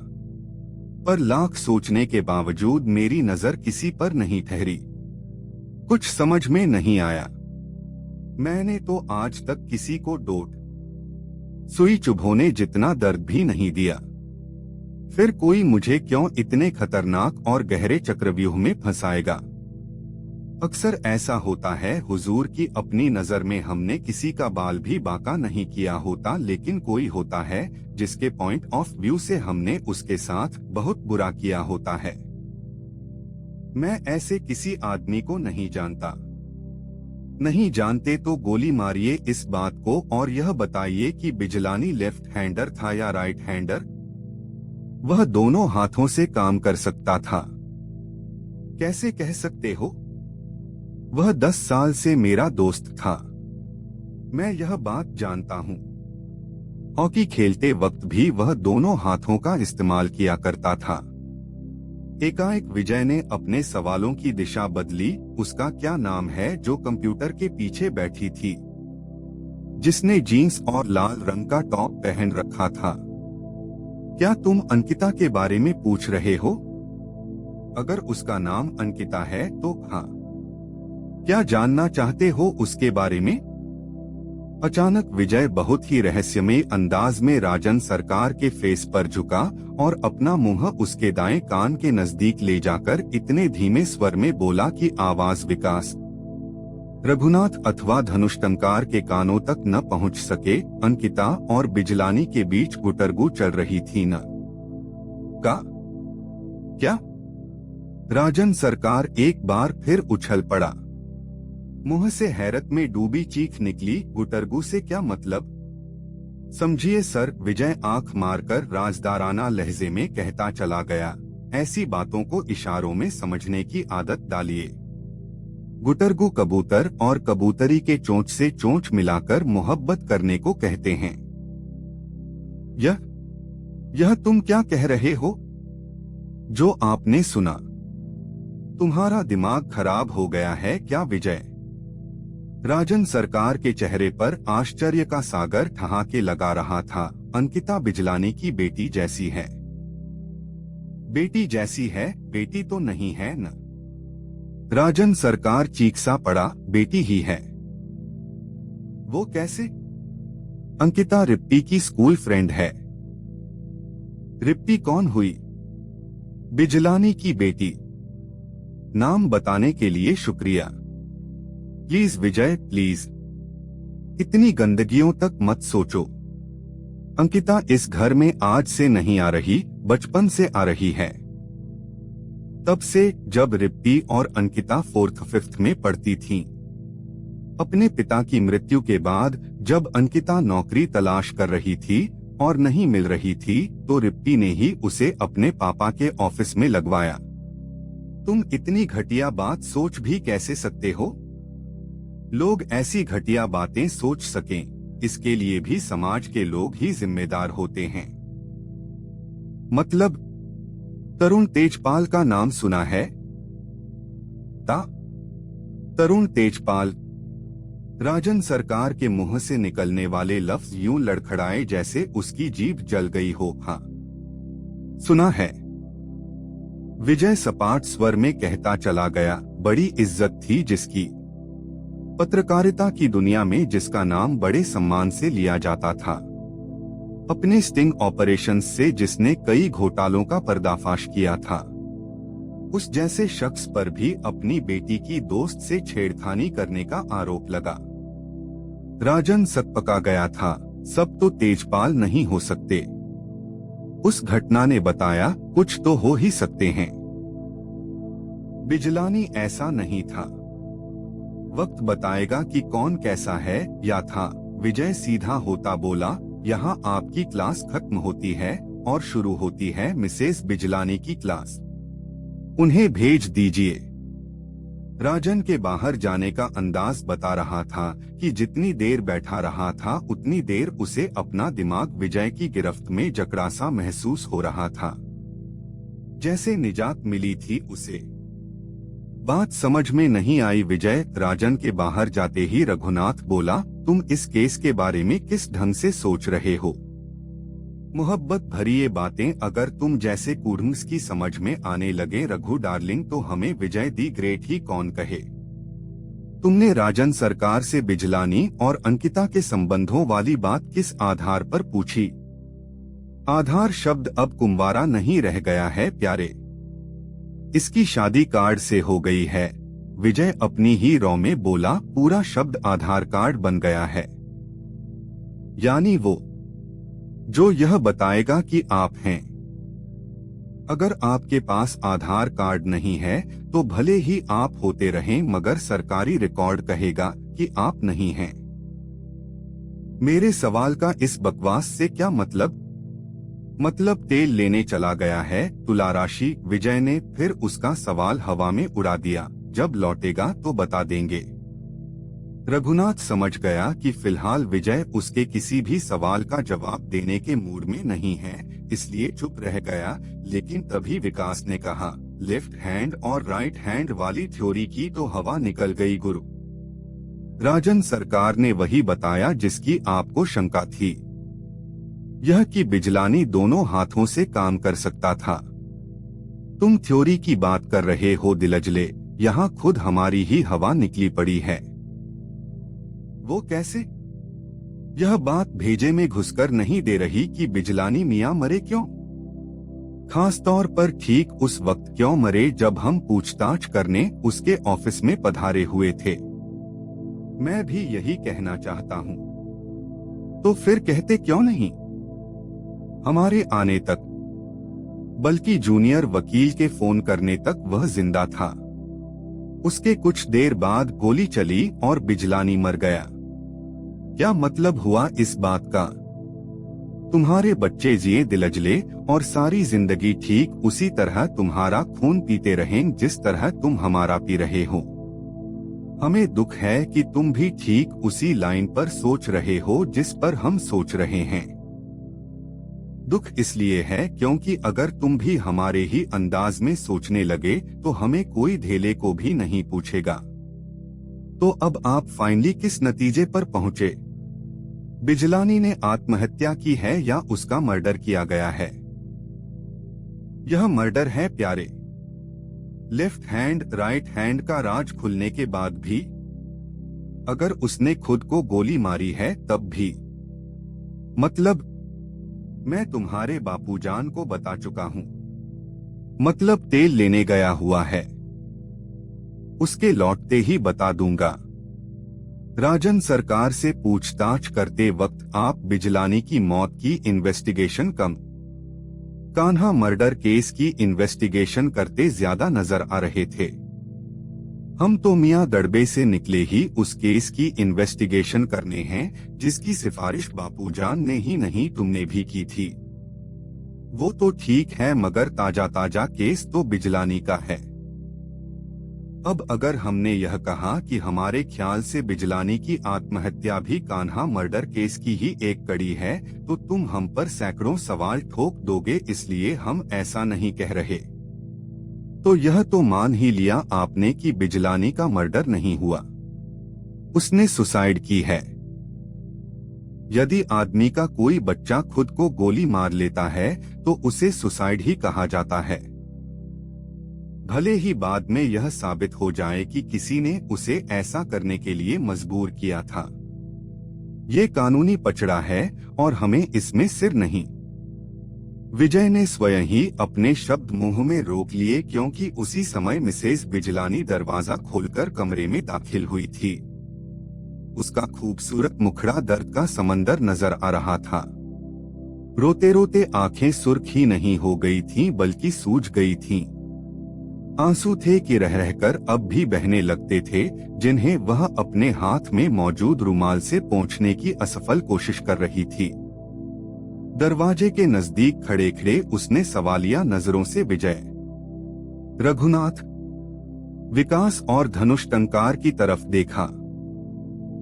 पर लाख सोचने के बावजूद मेरी नजर किसी पर नहीं ठहरी। कुछ समझ में नहीं आया। मैंने तो आज तक किसी को डोट सुई चुभोने जितना दर्द भी नहीं दिया। फिर कोई मुझे क्यों इतने खतरनाक और गहरे चक्रव्यूह में फंसाएगा? अक्सर ऐसा होता है हुजूर की अपनी नजर में हमने किसी का बाल भी बांका नहीं किया होता, लेकिन कोई होता है जिसके पॉइंट ऑफ व्यू से हमने उसके साथ बहुत बुरा किया होता है। मैं ऐसे किसी आदमी को नहीं जानता। नहीं जानते तो गोली मारिए इस बात को और यह बताइए कि बिजलानी लेफ्ट हैंडर था या राइट हैंडर? वह दोनों हाथों से काम कर सकता था। कैसे कह सकते हो? वह 10 साल से मेरा दोस्त था। मैं यह बात जानता हूँ। हॉकी खेलते वक्त भी वह दोनों हाथों का इस्तेमाल किया करता था। एकाएक विजय ने अपने सवालों की दिशा बदली। उसका क्या नाम है जो कंप्यूटर के पीछे बैठी थी, जिसने जीन्स और लाल रंग का टॉप पहन रखा था? क्या तुम अंकिता के बारे में पूछ रहे हो? अगर उसका नाम अंकिता है तो हाँ। क्या जानना चाहते हो उसके बारे में? अचानक विजय बहुत ही रहस्यमय अंदाज में राजन सरकार के फेस पर झुका और अपना मुंह उसके दाएं कान के नजदीक ले जाकर इतने धीमे स्वर में बोला कि आवाज विकास रघुनाथ अथवा धनुष्टंकार के कानों तक न पहुंच सके। अंकिता और बिजलानी के गुटरगू गुटरगू चल रही थी न का क्या? राजन सरकार एक बार फिर उछल पड़ा। मुंह से हैरत में डूबी चीख निकली, गुटरगू से क्या मतलब? समझिए सर, विजय आंख मारकर राजदाराना लहजे में कहता चला गया। ऐसी बातों को इशारों में समझने की आदत डालिए। गुटरगू कबूतर और कबूतरी के चोंच से चोंच मिलाकर मोहब्बत करने को कहते हैं। यह तुम क्या कह रहे हो? जो आपने सुना। तुम्हारा दिमाग खराब हो गया है क्या विजय? राजन सरकार के चेहरे पर आश्चर्य का सागर ठहाके लगा रहा था। अंकिता बिजलानी की बेटी जैसी है। बेटी जैसी है? बेटी तो नहीं है न। राजन सरकार चीख पड़ा, बेटी ही है। वो कैसे? अंकिता रिप्पी की स्कूल फ्रेंड है। रिप्पी कौन हुई? बिजलानी की बेटी। नाम बताने के लिए शुक्रिया। प्लीज विजय, प्लीज इतनी गंदगियों तक मत सोचो। अंकिता इस घर में आज से नहीं आ रही, बचपन से आ रही है। तब से जब रिप्पी और अंकिता 4th-5th में पढ़ती थीं। अपने पिता की मृत्यु के बाद जब अंकिता नौकरी तलाश कर रही थी और नहीं मिल रही थी तो रिप्पी ने ही उसे अपने पापा के ऑफिस में लगवाया। तुम इतनी घटिया बात सोच भी कैसे सकते हो? लोग ऐसी घटिया बातें सोच सकें, इसके लिए भी समाज के लोग ही जिम्मेदार होते हैं। मतलब तरुण तेजपाल का नाम सुना है? तरुण तेजपाल। राजन सरकार के मुंह से निकलने वाले लफ्ज यूं लड़खड़ाए जैसे उसकी जीभ जल गई हो। हाँ, सुना है। विजय सपाट स्वर में कहता चला गया। बड़ी इज्जत थी जिसकी, पत्रकारिता की दुनिया में जिसका नाम बड़े सम्मान से लिया जाता था। अपने स्टिंग ऑपरेशंस से जिसने कई घोटालों का पर्दाफाश किया था। उस जैसे शख्स पर भी अपनी बेटी की दोस्त से छेड़खानी करने का आरोप लगा। राजन सकपका गया था। सब तो तेजपाल नहीं हो सकते। उस घटना ने बताया कुछ तो हो ही सकते हैं। बिजलानी ऐसा नहीं था। वक्त बताएगा कि कौन कैसा है या था। विजय सीधा होता बोला, यहाँ आपकी क्लास खत्म होती है और शुरू होती है मिसेस बिजलानी की क्लास। उन्हें भेज दीजिए। राजन के बाहर जाने का अंदाज बता रहा था कि जितनी देर बैठा रहा था उतनी देर उसे अपना दिमाग विजय की गिरफ्त में जकड़ा सा महसूस हो रहा था, जैसे निजात मिली थी उसे। बात समझ में नहीं आई विजय। राजन के बाहर जाते ही रघुनाथ बोला, तुम इस केस के बारे में किस ढंग से सोच रहे हो? मोहब्बत भरी ये बातें अगर तुम जैसे कूर्म्स की समझ में आने लगे रघु डार्लिंग, तो हमें विजय दी ग्रेट ही कौन कहे। तुमने राजन सरकार से बिजलानी और अंकिता के संबंधों वाली बात किस आधार पर पूछी? आधार शब्द अब कुंवारा नहीं रह गया है प्यारे। इसकी शादी कार्ड से हो गई है। विजय अपनी ही रौ में बोला, पूरा शब्द आधार कार्ड बन गया है। यानी वो जो यह बताएगा कि आप हैं। अगर आपके पास आधार कार्ड नहीं है तो भले ही आप होते रहें, मगर सरकारी रिकॉर्ड कहेगा कि आप नहीं हैं। मेरे सवाल का इस बकवास से क्या मतलब? मतलब तेल लेने चला गया है तुला राशि। विजय ने फिर उसका सवाल हवा में उड़ा दिया। जब लौटेगा तो बता देंगे। रघुनाथ समझ गया कि फिलहाल विजय उसके किसी भी सवाल का जवाब देने के मूड में नहीं है, इसलिए चुप रह गया। लेकिन तभी विकास ने कहा, लेफ्ट हैंड और राइट हैंड वाली थ्योरी की तो हवा निकल गई गुरु। राजन सरकार ने वही बताया जिसकी आपको शंका थी, यह कि बिजलानी दोनों हाथों से काम कर सकता था। तुम थ्योरी की बात कर रहे हो दिलजले, यहाँ खुद हमारी ही हवा निकली पड़ी है। वो कैसे? यह बात भेजे में घुसकर नहीं दे रही कि बिजलानी मियां मरे क्यों, खास तौर पर ठीक उस वक्त क्यों मरे जब हम पूछताछ करने उसके ऑफिस में पधारे हुए थे। मैं भी यही कहना चाहता हूँ। तो फिर कहते क्यों नहीं? हमारे आने तक, बल्कि जूनियर वकील के फोन करने तक वह जिंदा था। उसके कुछ देर बाद गोली चली और बिजलानी मर गया। क्या मतलब हुआ इस बात का? तुम्हारे बच्चे जिए दिलजले और सारी जिंदगी ठीक उसी तरह तुम्हारा खून पीते रहें जिस तरह तुम हमारा पी रहे हो। हमें दुख है कि तुम भी ठीक उसी लाइन पर सोच रहे हो जिस पर हम सोच रहे हैं। दुख इसलिए है क्योंकि अगर तुम भी हमारे ही अंदाज में सोचने लगे तो हमें कोई धेले को भी नहीं पूछेगा। तो अब आप फाइनली किस नतीजे पर पहुंचे? बिजलानी ने आत्महत्या की है या उसका मर्डर किया गया है? यह मर्डर है प्यारे। लेफ्ट हैंड राइट हैंड का राज खुलने के बाद भी, अगर उसने खुद को गोली मारी है तब भी। मतलब मैं तुम्हारे बापूजान को बता चुका हूं। मतलब तेल लेने गया हुआ है, उसके लौटते ही बता दूंगा। राजन सरकार से पूछताछ करते वक्त आप बिजलानी की मौत की इन्वेस्टिगेशन कम, कान्हा मर्डर केस की इन्वेस्टिगेशन करते ज्यादा नजर आ रहे थे। हम तो मियां दड़बे से निकले ही उस केस की इन्वेस्टिगेशन करने हैं जिसकी सिफारिश बापूजान ने ही नहीं तुमने भी की थी। वो तो ठीक है मगर ताजा ताजा केस तो बिजलानी का है। अब अगर हमने यह कहा कि हमारे ख्याल से बिजलानी की आत्महत्या भी कान्हा मर्डर केस की ही एक कड़ी है तो तुम हम पर सैकड़ों सवाल ठोक दोगे, इसलिए हम ऐसा नहीं कह रहे। तो यह तो मान ही लिया आपने कि बिजलानी का मर्डर नहीं हुआ, उसने सुसाइड की है। यदि आदमी का कोई बच्चा खुद को गोली मार लेता है तो उसे सुसाइड ही कहा जाता है, भले ही बाद में यह साबित हो जाए कि किसी ने उसे ऐसा करने के लिए मजबूर किया था। ये कानूनी पचड़ा है और हमें इसमें सिर नहीं। विजय ने स्वयं ही अपने शब्द मुंह में रोक लिए क्योंकि उसी समय मिसेज बिजलानी दरवाजा खोलकर कमरे में दाखिल हुई थी। उसका खूबसूरत मुखड़ा दर्द का समंदर नजर आ रहा था। रोते रोते आंखें सुर्ख ही नहीं हो गई थीं बल्कि सूज गई थीं। आंसू थे कि रह रहकर अब भी बहने लगते थे, जिन्हें वह अपने हाथ में मौजूद रुमाल से पोंछने की असफल कोशिश कर रही थी। दरवाजे के नजदीक खड़े खड़े उसने सवालिया नजरों से विजय, रघुनाथ, विकास और धनुष टंकार की तरफ देखा।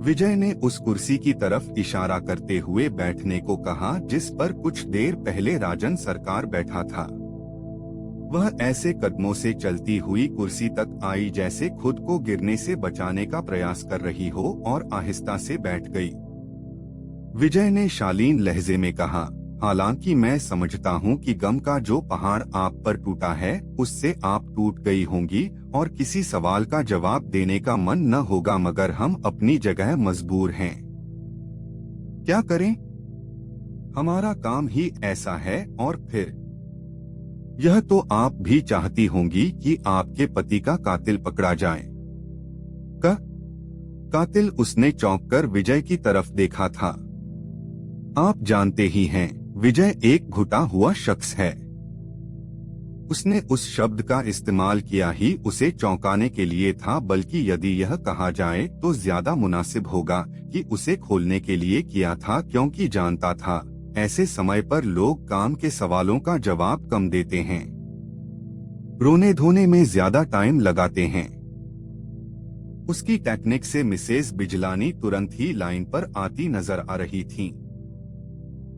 विजय ने उस कुर्सी की तरफ इशारा करते हुए बैठने को कहा जिस पर कुछ देर पहले राजन सरकार बैठा था। वह ऐसे कदमों से चलती हुई कुर्सी तक आई जैसे खुद को गिरने से बचाने का प्रयास कर रही हो और आहिस्ता से बैठ गई। विजय ने शालीन लहजे में कहा, हालांकि मैं समझता हूँ कि गम का जो पहाड़ आप पर टूटा है उससे आप टूट गई होंगी और किसी सवाल का जवाब देने का मन न होगा, मगर हम अपनी जगह मजबूर हैं। क्या करें, हमारा काम ही ऐसा है। और फिर यह तो आप भी चाहती होंगी कि आपके पति का कातिल पकड़ा जाए। कातिल? उसने चौंक कर विजय की तरफ देखा था। आप जानते ही हैं, विजय एक घुटा हुआ शख्स है। उसने उस शब्द का इस्तेमाल किया ही उसे चौंकाने के लिए था, बल्कि यदि यह कहा जाए तो ज्यादा मुनासिब होगा कि उसे खोलने के लिए किया था, क्योंकि जानता था ऐसे समय पर लोग काम के सवालों का जवाब कम देते हैं, रोने धोने में ज्यादा टाइम लगाते हैं। उसकी टेक्निक से मिसेज बिजलानी तुरंत ही लाइन पर आती नजर आ रही थीं।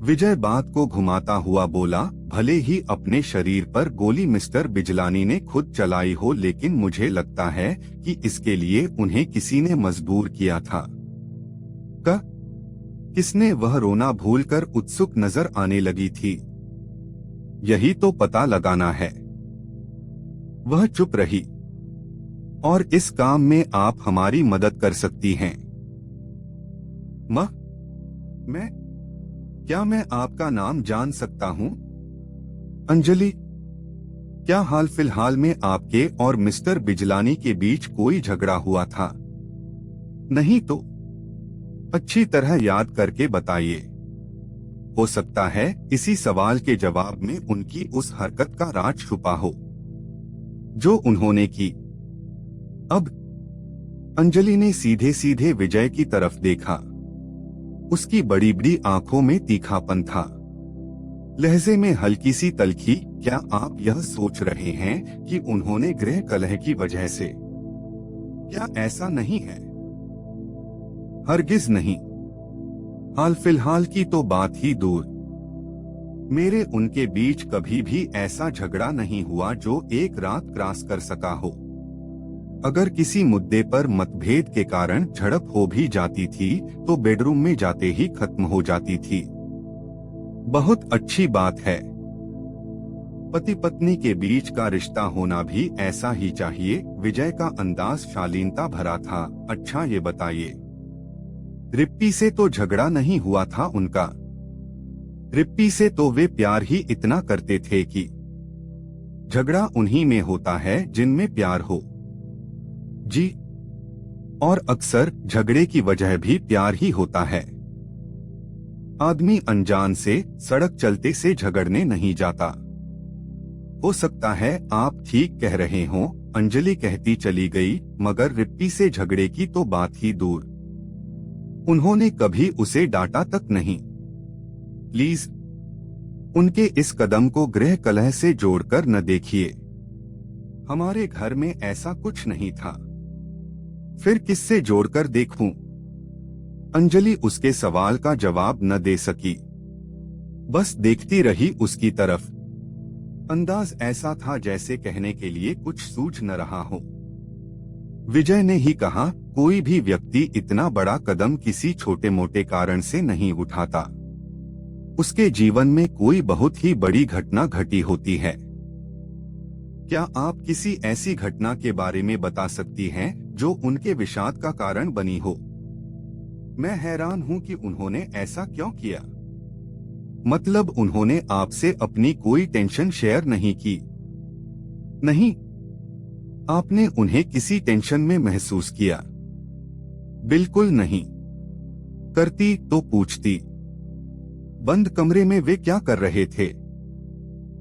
विजय बात को घुमाता हुआ बोला, भले ही अपने शरीर पर गोली मिस्टर बिजलानी ने खुद चलाई हो, लेकिन मुझे लगता है कि इसके लिए उन्हें किसी ने मजबूर किया था। किसने? वह रोना भूलकर उत्सुक नजर आने लगी थी। यही तो पता लगाना है। वह चुप रही। और इस काम में आप हमारी मदद कर सकती हैं। मैं? क्या मैं आपका नाम जान सकता हूं? अंजलि। क्या हाल फिलहाल में आपके और मिस्टर बिजलानी के बीच कोई झगड़ा हुआ था? नहीं तो? अच्छी तरह याद करके बताइए। हो सकता है इसी सवाल के जवाब में उनकी उस हरकत का राज छुपा हो जो उन्होंने की। अब अंजलि ने सीधे सीधे विजय की तरफ देखा। उसकी बड़ी बड़ी आंखों में तीखापन था, लहजे में हल्की सी तल्खी। क्या आप यह सोच रहे हैं कि उन्होंने गृह कलह की वजह से? क्या ऐसा नहीं है? हरगिज नहीं। हाल फिलहाल की तो बात ही दूर, मेरे उनके बीच कभी भी ऐसा झगड़ा नहीं हुआ जो एक रात क्रॉस कर सका हो। अगर किसी मुद्दे पर मतभेद के कारण झड़प हो भी जाती थी तो बेडरूम में जाते ही खत्म हो जाती थी। बहुत अच्छी बात है। पति पत्नी के बीच का रिश्ता होना भी ऐसा ही चाहिए। विजय का अंदाज शालीनता भरा था। अच्छा ये बताइए, रिप्पी से तो झगड़ा नहीं हुआ था उनका? रिप्पी से तो वे प्यार ही इतना करते थे कि झगड़ा उन्हीं में होता है जिनमें प्यार हो। जी, और अक्सर झगड़े की वजह भी प्यार ही होता है। आदमी अनजान से सड़क चलते से झगड़ने नहीं जाता। हो सकता है आप ठीक कह रहे हो, अंजलि कहती चली गई, मगर रिप्पी से झगड़े की तो बात ही दूर, उन्होंने कभी उसे डांटा तक नहीं। प्लीज उनके इस कदम को गृह कलह से जोड़कर न देखिए। हमारे घर में ऐसा कुछ नहीं था। फिर किससे जोड़कर देखूं? अंजलि उसके सवाल का जवाब न दे सकी, बस देखती रही उसकी तरफ। अंदाज ऐसा था जैसे कहने के लिए कुछ सूझ न रहा हो। विजय ने ही कहा, कोई भी व्यक्ति इतना बड़ा कदम किसी छोटे मोटे कारण से नहीं उठाता। उसके जीवन में कोई बहुत ही बड़ी घटना घटी होती है। क्या आप किसी ऐसी घटना के बारे में बता सकती हैं जो उनके विषाद का कारण बनी हो? मैं हैरान हूं कि उन्होंने ऐसा क्यों किया। मतलब उन्होंने आपसे अपनी कोई टेंशन शेयर नहीं की? नहीं। आपने उन्हें किसी टेंशन में महसूस किया? बिल्कुल नहीं। करती तो पूछती। बंद कमरे में वे क्या कर रहे थे?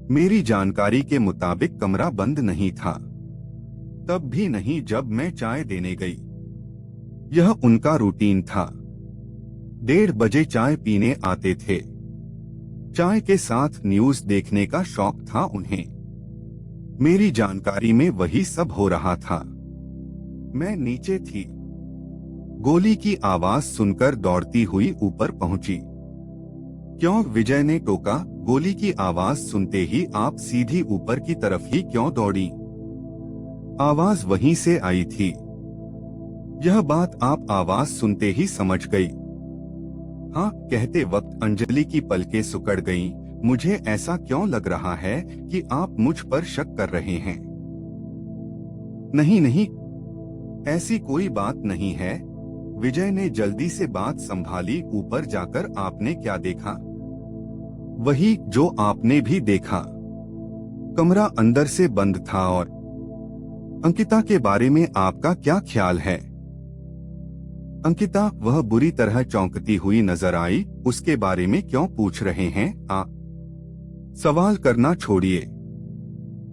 मेरी जानकारी के मुताबिक कमरा बंद नहीं था। तब भी नहीं जब मैं चाय देने गई। यह उनका रूटीन था। 1:30 बजे चाय पीने आते थे। चाय के साथ न्यूज देखने का शौक था उन्हें। मेरी जानकारी में वही सब हो रहा था। मैं नीचे थी। गोली की आवाज सुनकर दौड़ती हुई ऊपर पहुंची। क्यों? विजय ने टोका। गोली की आवाज सुनते ही आप सीधी ऊपर की तरफ ही क्यों दौड़ी? आवाज वहीं से आई थी। यह बात आप आवाज सुनते ही समझ गई? हाँ, कहते वक्त अंजलि की पलकें सिकुड़ गईं। मुझे ऐसा क्यों लग रहा है कि आप मुझ पर शक कर रहे हैं? नहीं नहीं, ऐसी कोई बात नहीं है। विजय ने जल्दी से बात संभाली। ऊपर जाकर आपने क्या देखा? वही जो आपने भी देखा। कमरा अंदर से बंद था। और अंकिता के बारे में आपका क्या ख्याल है? अंकिता? वह बुरी तरह चौंकती हुई नजर आई। उसके बारे में क्यों पूछ रहे हैं आप? सवाल करना छोड़िए,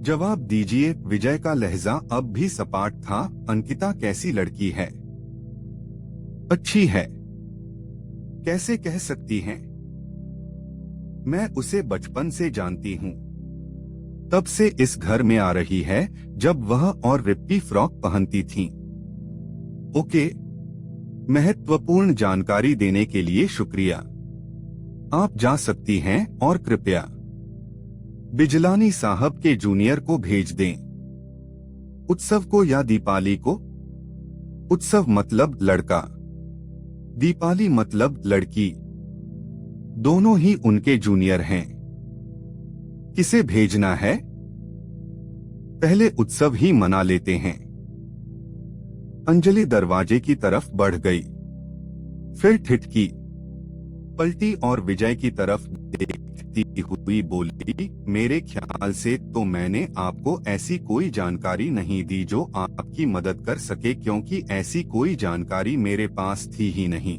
जवाब दीजिए। विजय का लहजा अब भी सपाट था। अंकिता कैसी लड़की है? अच्छी है। कैसे कह सकती हैं? मैं उसे बचपन से जानती हूँ। तब से इस घर में आ रही है जब वह और रिप्पी फ्रॉक पहनती थीं। ओके, महत्वपूर्ण जानकारी देने के लिए शुक्रिया। आप जा सकती हैं और कृपया बिजलानी साहब के जूनियर को भेज दें। उत्सव को या दीपाली को? उत्सव मतलब लड़का, दीपाली मतलब लड़की, दोनों ही उनके जूनियर हैं। किसे भेजना है? पहले उत्सव ही मना लेते हैं। अंजलि दरवाजे की तरफ बढ़ गई, फिर ठिठकी, पलटी और विजय की तरफ देखती हुई बोली, मेरे ख्याल से तो मैंने आपको ऐसी कोई जानकारी नहीं दी जो आपकी मदद कर सके, क्योंकि ऐसी कोई जानकारी मेरे पास थी ही नहीं।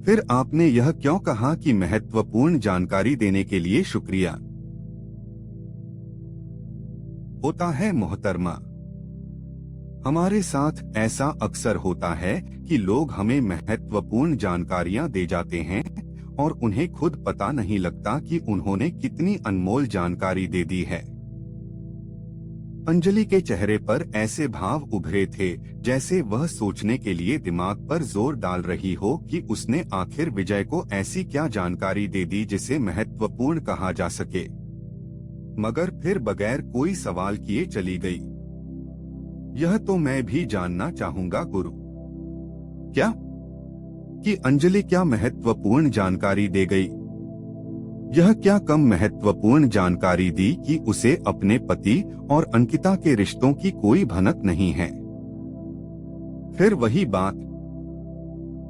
फिर आपने यह क्यों कहा कि महत्वपूर्ण जानकारी देने के लिए शुक्रिया? होता है मोहतरमा, हमारे साथ ऐसा अक्सर होता है कि लोग हमें महत्वपूर्ण जानकारियां दे जाते हैं और उन्हें खुद पता नहीं लगता कि उन्होंने कितनी अनमोल जानकारी दे दी है। अंजलि के चेहरे पर ऐसे भाव उभरे थे जैसे वह सोचने के लिए दिमाग पर जोर डाल रही हो कि उसने आखिर विजय को ऐसी क्या जानकारी दे दी जिसे महत्वपूर्ण कहा जा सके, मगर फिर बगैर कोई सवाल किए चली गई। यह तो मैं भी जानना चाहूंगा गुरु। क्या? कि अंजलि क्या महत्वपूर्ण जानकारी दे गई? यह क्या कम महत्वपूर्ण जानकारी दी कि उसे अपने पति और अंकिता के रिश्तों की कोई भनक नहीं है? फिर वही बात।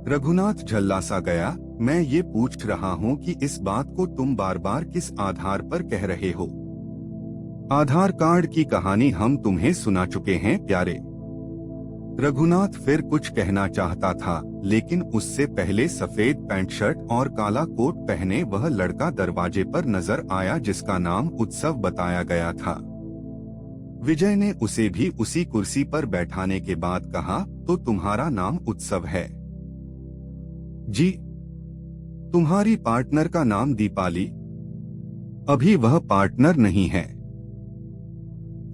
रघुनाथ झल्ला सा गया। मैं ये पूछ रहा हूँ कि इस बात को तुम बार बार किस आधार पर कह रहे हो? आधार कार्ड की कहानी हम तुम्हें सुना चुके हैं प्यारे। रघुनाथ फिर कुछ कहना चाहता था, लेकिन उससे पहले सफेद पैंट शर्ट और काला कोट पहने वह लड़का दरवाजे पर नजर आया जिसका नाम उत्सव बताया गया था। विजय ने उसे भी उसी कुर्सी पर बैठाने के बाद कहा, तो तुम्हारा नाम उत्सव है? जी। तुम्हारी पार्टनर का नाम दीपाली? अभी वह पार्टनर नहीं है।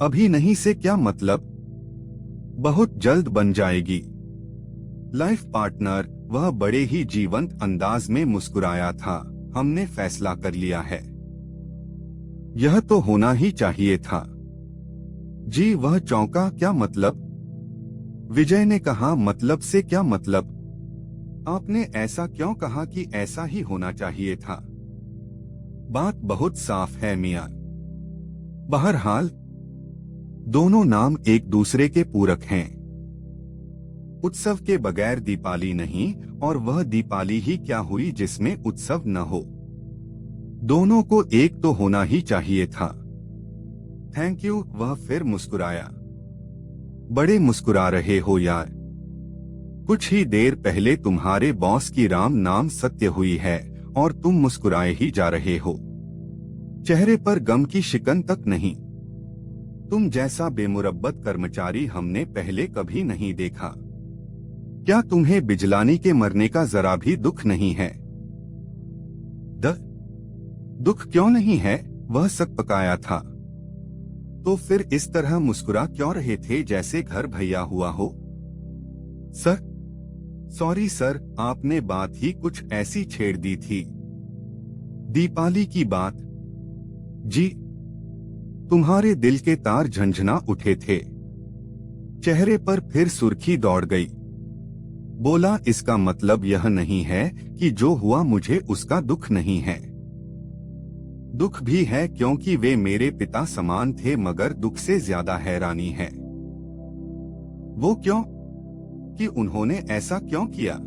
अभी नहीं से क्या मतलब? बहुत जल्द बन जाएगी। लाइफ पार्टनर, वह बड़े ही जीवंत अंदाज में मुस्कुराया था। हमने फैसला कर लिया है। यह तो होना ही चाहिए था। जी। वह चौंका। क्या मतलब? विजय ने कहा, मतलब से क्या मतलब? आपने ऐसा क्यों कहा कि ऐसा ही होना चाहिए था? बात बहुत साफ है मियां। बहरहाल दोनों नाम एक दूसरे के पूरक हैं। उत्सव के बगैर दीपाली नहीं, और वह दीपाली ही क्या हुई जिसमें उत्सव न हो? दोनों को एक तो होना ही चाहिए था। Thank you. वह फिर मुस्कुराया। बड़े मुस्कुरा रहे हो यार। कुछ ही देर पहले तुम्हारे बॉस की राम नाम सत्य हुई है और तुम मुस्कुराए ही जा रहे हो, चेहरे पर गम की शिकन तक नहीं। तुम जैसा बेमुरब्बत कर्मचारी हमने पहले कभी नहीं देखा। क्या तुम्हें बिजलानी के मरने का जरा भी दुख नहीं है? दुख क्यों नहीं है? वह सकपकाया था। तो फिर इस तरह मुस्कुरा क्यों रहे थे जैसे घर भैया हुआ हो? सर, सॉरी सर, आपने बात ही कुछ ऐसी छेड़ दी थी। दीपाली की बात? जी। तुम्हारे दिल के तार झंझना उठे थे। चेहरे पर फिर सुर्खी दौड़ गई। बोला, इसका मतलब यह नहीं है कि जो हुआ मुझे उसका दुख नहीं है। दुख भी है क्योंकि वे मेरे पिता समान थे, मगर दुख से ज्यादा हैरानी है। वो क्यों? कि उन्होंने ऐसा क्यों किया?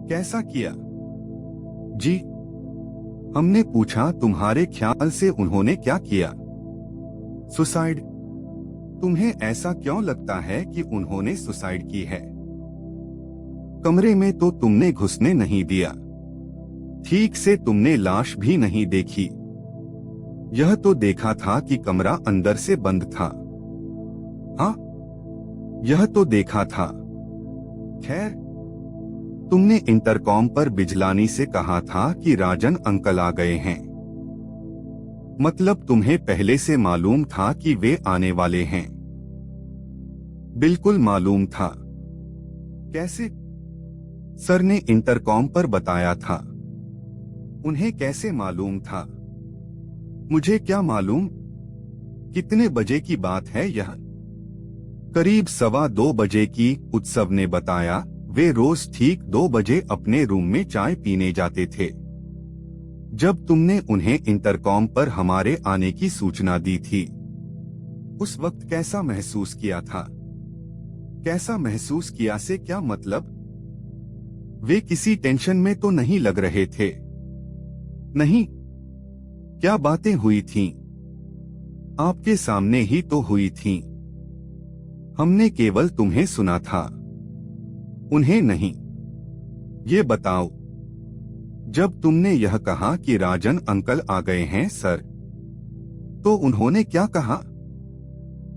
कैसा किया? जी। हमने पूछा, तुम्हारे ख्याल से उन्होंने क्या किया? सुसाइड। तुम्हें ऐसा क्यों लगता है कि उन्होंने सुसाइड की है? कमरे में तो तुमने घुसने नहीं दिया। ठीक से तुमने लाश भी नहीं देखी। यह तो देखा था कि कमरा अंदर से बंद था। हाँ, यह तो देखा था। खैर, तुमने इंटरकॉम पर बिजलानी से कहा था कि राजन अंकल आ गए हैं। मतलब तुम्हें पहले से मालूम था कि वे आने वाले हैं? बिल्कुल मालूम था। कैसे? सर ने इंटरकॉम पर बताया था। उन्हें कैसे मालूम था? मुझे क्या मालूम? कितने बजे की बात है यह? करीब 2:15 बजे की, उत्सव ने बताया। वे रोज ठीक 2 बजे अपने रूम में चाय पीने जाते थे। जब तुमने उन्हें इंटरकॉम पर हमारे आने की सूचना दी थी, उस वक्त कैसा महसूस किया था? कैसा महसूस किया से क्या मतलब? वे किसी टेंशन में तो नहीं लग रहे थे? नहीं। क्या बातें हुई थीं? आपके सामने ही तो हुई थीं। हमने केवल तुम्हें सुना था, उन्हें नहीं। ये बताओ, जब तुमने यह कहा कि राजन अंकल आ गए हैं सर, तो उन्होंने क्या कहा?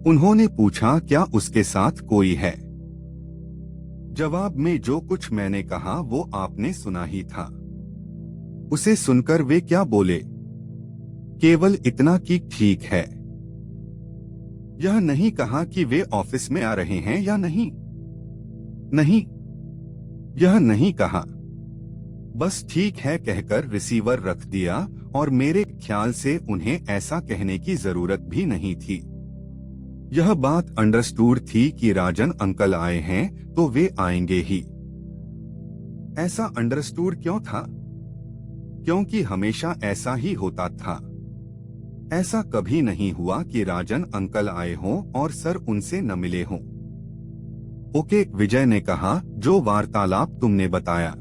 उन्होंने पूछा क्या उसके साथ कोई है? जवाब में जो कुछ मैंने कहा वो आपने सुना ही था। उसे सुनकर वे क्या बोले? केवल इतना कि ठीक है। यह नहीं कहा कि वे ऑफिस में आ रहे हैं या नहीं। नहीं, यह नहीं कहा। बस ठीक है कहकर रिसीवर रख दिया, और मेरे ख्याल से उन्हें ऐसा कहने की जरूरत भी नहीं थी। यह बात अंडरस्टूड थी कि राजन अंकल आए हैं तो वे आएंगे ही। ऐसा अंडरस्टूड क्यों था? क्योंकि हमेशा ऐसा ही होता था। ऐसा कभी नहीं हुआ कि राजन अंकल आए हों और सर उनसे न मिले हों। ओके, विजय ने कहा, जो वार्तालाप तुमने बताया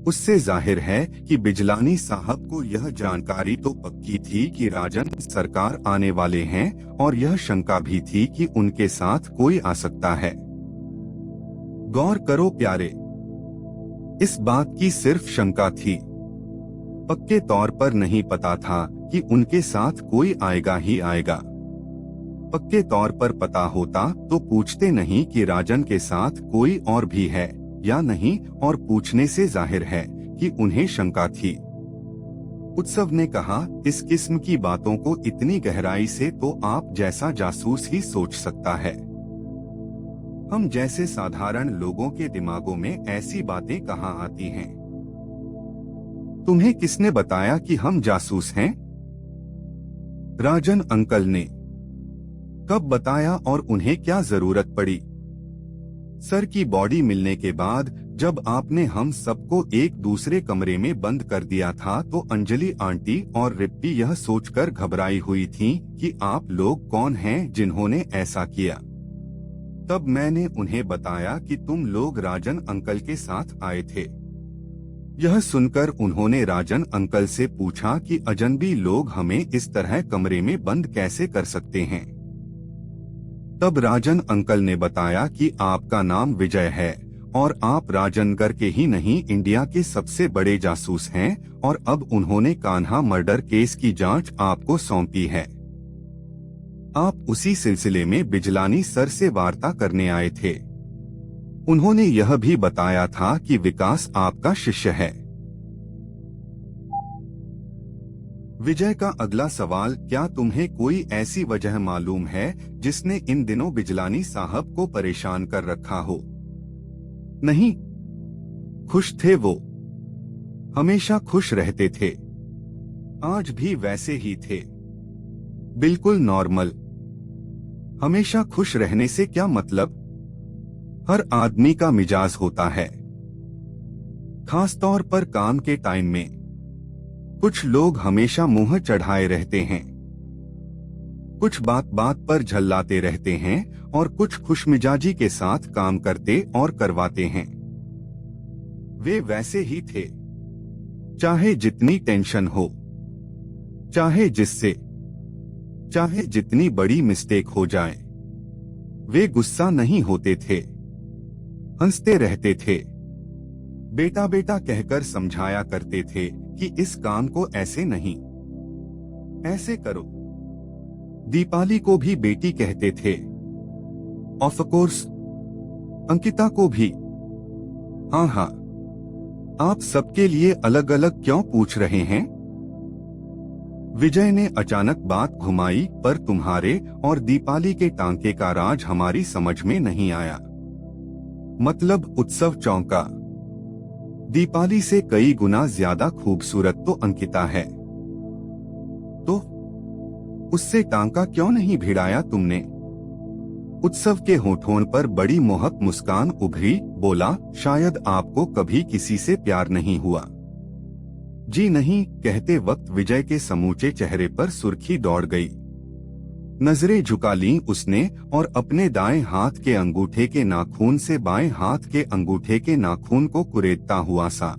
उससे जाहिर है कि बिजलानी साहब को यह जानकारी तो पक्की थी कि राजन सरकार आने वाले हैं, और यह शंका भी थी कि उनके साथ कोई आ सकता है। गौर करो प्यारे, इस बात की सिर्फ शंका थी। पक्के तौर पर नहीं पता था कि उनके साथ कोई आएगा ही आएगा। पक्के तौर पर पता होता तो पूछते नहीं कि राजन के साथ कोई और भी है या नहीं, और पूछने से जाहिर है कि उन्हें शंका थी। उत्सव ने कहा, इस किस्म की बातों को इतनी गहराई से तो आप जैसा जासूस ही सोच सकता है। हम जैसे साधारण लोगों के दिमागों में ऐसी बातें कहाँ आती हैं? तुम्हें किसने बताया कि हम जासूस हैं? राजन अंकल ने। कब बताया और उन्हें क्या जरूरत पड़ी? सर की बॉडी मिलने के बाद जब आपने हम सबको एक दूसरे कमरे में बंद कर दिया था, तो अंजलि आंटी और रिप्पी यह सोचकर घबराई हुई थीं कि आप लोग कौन हैं जिन्होंने ऐसा किया। तब मैंने उन्हें बताया कि तुम लोग राजन अंकल के साथ आए थे। यह सुनकर उन्होंने राजन अंकल से पूछा कि अजनबी लोग हमें इस तरह कमरे में बंद कैसे कर सकते हैं। तब राजन अंकल ने बताया कि आपका नाम विजय है और आप राजनगर के ही नहीं, इंडिया के सबसे बड़े जासूस हैं, और अब उन्होंने कान्हा मर्डर केस की जांच आपको सौंपी है। आप उसी सिलसिले में बिजलानी सर से वार्ता करने आए थे। उन्होंने यह भी बताया था कि विकास आपका शिष्य है। विजय का अगला सवाल, क्या तुम्हें कोई ऐसी वजह मालूम है जिसने इन दिनों बिजलानी साहब को परेशान कर रखा हो? नहीं, खुश थे वो। हमेशा खुश रहते थे। आज भी वैसे ही थे, बिल्कुल नॉर्मल। हमेशा खुश रहने से क्या मतलब? हर आदमी का मिजाज होता है, खासतौर पर काम के टाइम में। कुछ लोग हमेशा मुंह चढ़ाए रहते हैं, कुछ बात बात पर झल्लाते रहते हैं, और कुछ खुशमिजाजी के साथ काम करते और करवाते हैं। वे वैसे ही थे, चाहे जितनी टेंशन हो, चाहे जितनी बड़ी मिस्टेक हो जाए। वे गुस्सा नहीं होते थे, हंसते रहते थे, बेटा बेटा कहकर समझाया करते थे कि इस काम को ऐसे नहीं, ऐसे करो। दीपाली को भी बेटी कहते थे, ऑफ कोर्स अंकिता को भी। हाँ, आप सबके लिए अलग अलग क्यों पूछ रहे हैं? विजय ने अचानक बात घुमाई, पर तुम्हारे और दीपाली के टांके का राज हमारी समझ में नहीं आया। मतलब उत्सव चौंका। दीपाली से कई गुना ज्यादा खूबसूरत तो अंकिता है, तो उससे टांका क्यों नहीं भिड़ाया तुमने? उत्सव के होठों पर बड़ी मोहक मुस्कान उभरी, बोला, शायद आपको कभी किसी से प्यार नहीं हुआ। जी नहीं, कहते वक्त विजय के समूचे चेहरे पर सुर्खी दौड़ गई। नजरें झुका लीं उसने और अपने दाएं हाथ के अंगूठे के नाखून से बाएं हाथ के अंगूठे के नाखून को कुरेदता हुआ सा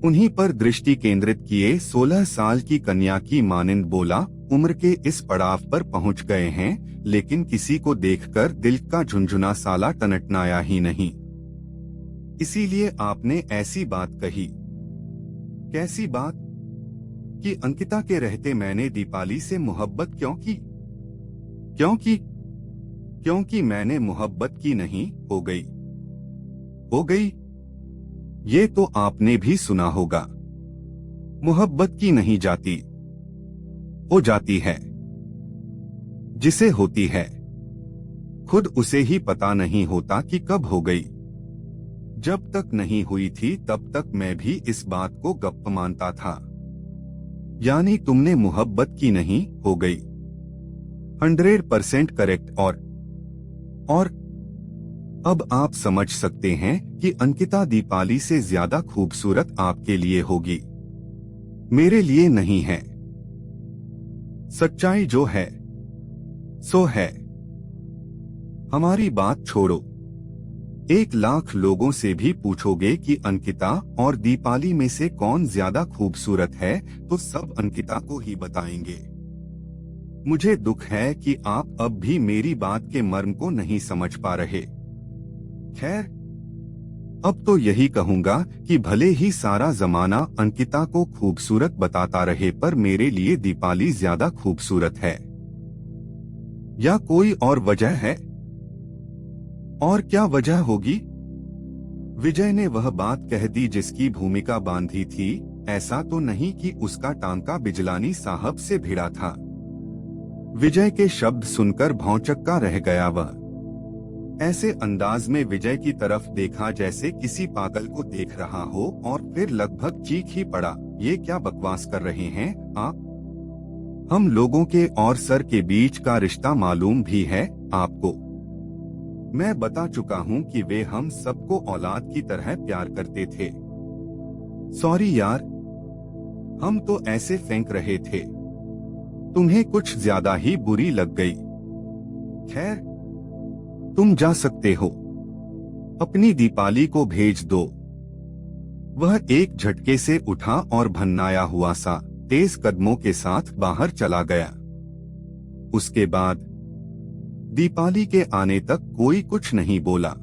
उन्हीं पर दृष्टि केंद्रित किए 16 साल की कन्या की मानिंद बोला, उम्र के इस पड़ाव पर पहुंच गए हैं, लेकिन किसी को देखकर दिल का झुनझुना साला टनटनाया ही नहीं। इसीलिए आपने ऐसी बात कही। कैसी बात? कि अंकिता के रहते मैंने दीपाली से मोहब्बत क्यों की? क्योंकि मैंने मोहब्बत की नहीं, हो गई। ये तो आपने भी सुना होगा, मोहब्बत की नहीं जाती, हो जाती है। जिसे होती है खुद उसे ही पता नहीं होता कि कब हो गई। जब तक नहीं हुई थी तब तक मैं भी इस बात को गप्प मानता था। यानी तुमने मोहब्बत की नहीं, हो गई। 100% करेक्ट। और अब आप समझ सकते हैं कि अंकिता दीपाली से ज्यादा खूबसूरत आपके लिए होगी, मेरे लिए नहीं है। सच्चाई जो है सो है। हमारी बात छोड़ो, 1 लाख लोगों से भी पूछोगे कि अंकिता और दीपाली में से कौन ज्यादा खूबसूरत है, तो सब अंकिता को ही बताएंगे। मुझे दुख है कि आप अब भी मेरी बात के मर्म को नहीं समझ पा रहे। खैर, अब तो यही कहूंगा कि भले ही सारा जमाना अंकिता को खूबसूरत बताता रहे, पर मेरे लिए दीपाली ज्यादा खूबसूरत है। या कोई और वजह है? और क्या वजह होगी? विजय ने वह बात कह दी जिसकी भूमिका बांधी थी। ऐसा तो नहीं कि उसका टांका बिजलानी साहब से भिड़ा था। विजय के शब्द सुनकर भौंचक्का रह गया वह। ऐसे अंदाज में विजय की तरफ देखा जैसे किसी पागल को देख रहा हो, और फिर लगभग चीख ही पड़ा, ये क्या बकवास कर रहे हैं आप? हम लोगों के और सर के बीच का रिश्ता मालूम भी है आपको। मैं बता चुका हूँ कि वे हम सबको औलाद की तरह प्यार करते थे। सॉरी यार, हम तो ऐसे फेंक रहे थे, तुम्हें कुछ ज्यादा ही बुरी लग गई। खैर, तुम जा सकते हो, अपनी दीपाली को भेज दो। वह एक झटके से उठा और भन्नाया हुआ सा तेज कदमों के साथ बाहर चला गया। उसके बाद दीपाली के आने तक कोई कुछ नहीं बोला।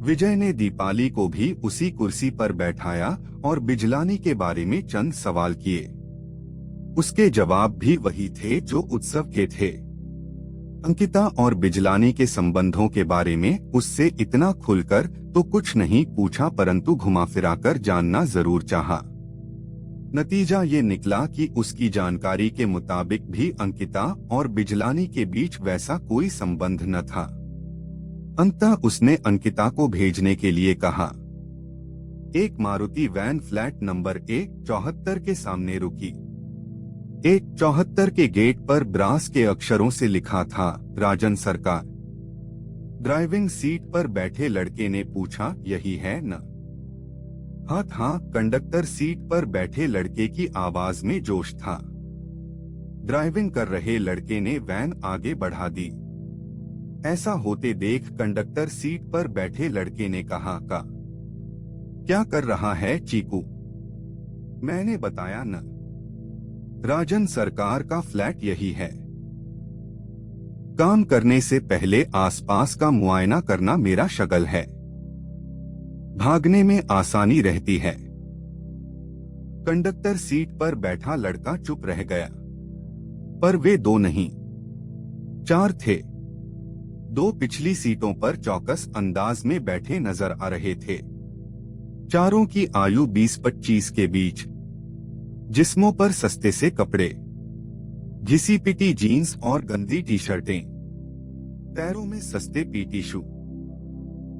विजय ने दीपाली को भी उसी कुर्सी पर बैठाया और बिजलानी के बारे में चंद सवाल किए। उसके जवाब भी वही थे जो उत्सव के थे। अंकिता और बिजलानी के संबंधों के बारे में उससे इतना खुलकर तो कुछ नहीं पूछा, परंतु घुमा फिराकर जानना जरूर चाहा। नतीजा ये निकला कि उसकी जानकारी के मुताबिक भी अंकिता और बिजलानी के बीच वैसा कोई संबंध न था। अंततः उसने अंकिता को भेजने के लिए कहा। एक Maruti van flat number A74 के सामने रुकी। A74 के गेट पर ब्रास के अक्षरों से लिखा था, राजन सरकार। ड्राइविंग सीट पर बैठे लड़के ने पूछा, यही है न? हाँ, कंडक्टर सीट पर बैठे लड़के की आवाज में जोश था। ड्राइविंग कर रहे लड़के ने वैन आगे बढ़ा दी। ऐसा होते देख कंडक्टर सीट पर बैठे लड़के ने कहा, क्या कर रहा है चीकू? मैंने बताया न, राजन सरकार का फ्लैट यही है। काम करने से पहले आसपास का मुआयना करना मेरा शगल है, भागने में आसानी रहती है। कंडक्टर सीट पर बैठा लड़का चुप रह गया। पर वे 2 नहीं, 4 थे। 2 पिछली सीटों पर चौकस अंदाज में बैठे नजर आ रहे थे। चारों की आयु 20-25 के बीच। जिस्मों पर सस्ते से कपड़े, घिसी पिटी जीन्स और गंदी टी शर्टें, पैरों में सस्ते पीटी शू।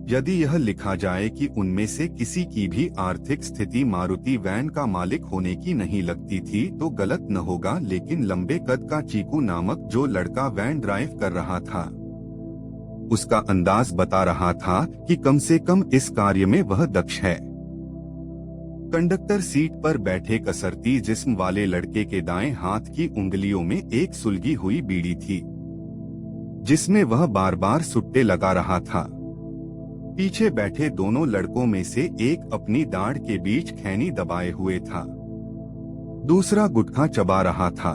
यदि यह लिखा जाए कि उनमें से किसी की भी आर्थिक स्थिति मारुति वैन का मालिक होने की नहीं लगती थी तो गलत न होगा, लेकिन लंबे कद का चीकू नामक जो लड़का वैन ड्राइव कर रहा था, उसका अंदाज बता रहा था कि कम से कम इस कार्य में वह दक्ष है। कंडक्टर सीट पर बैठे कसरती जिस्म वाले लड़के के दाएं हाथ की उंगलियों में एक सुलगी हुई बीड़ी थी, जिसमें वह बार बार सुट्टे लगा रहा था। पीछे बैठे दोनों लड़कों में से एक अपनी दाढ़ के बीच खैनी दबाए हुए था, दूसरा गुटखा चबा रहा था।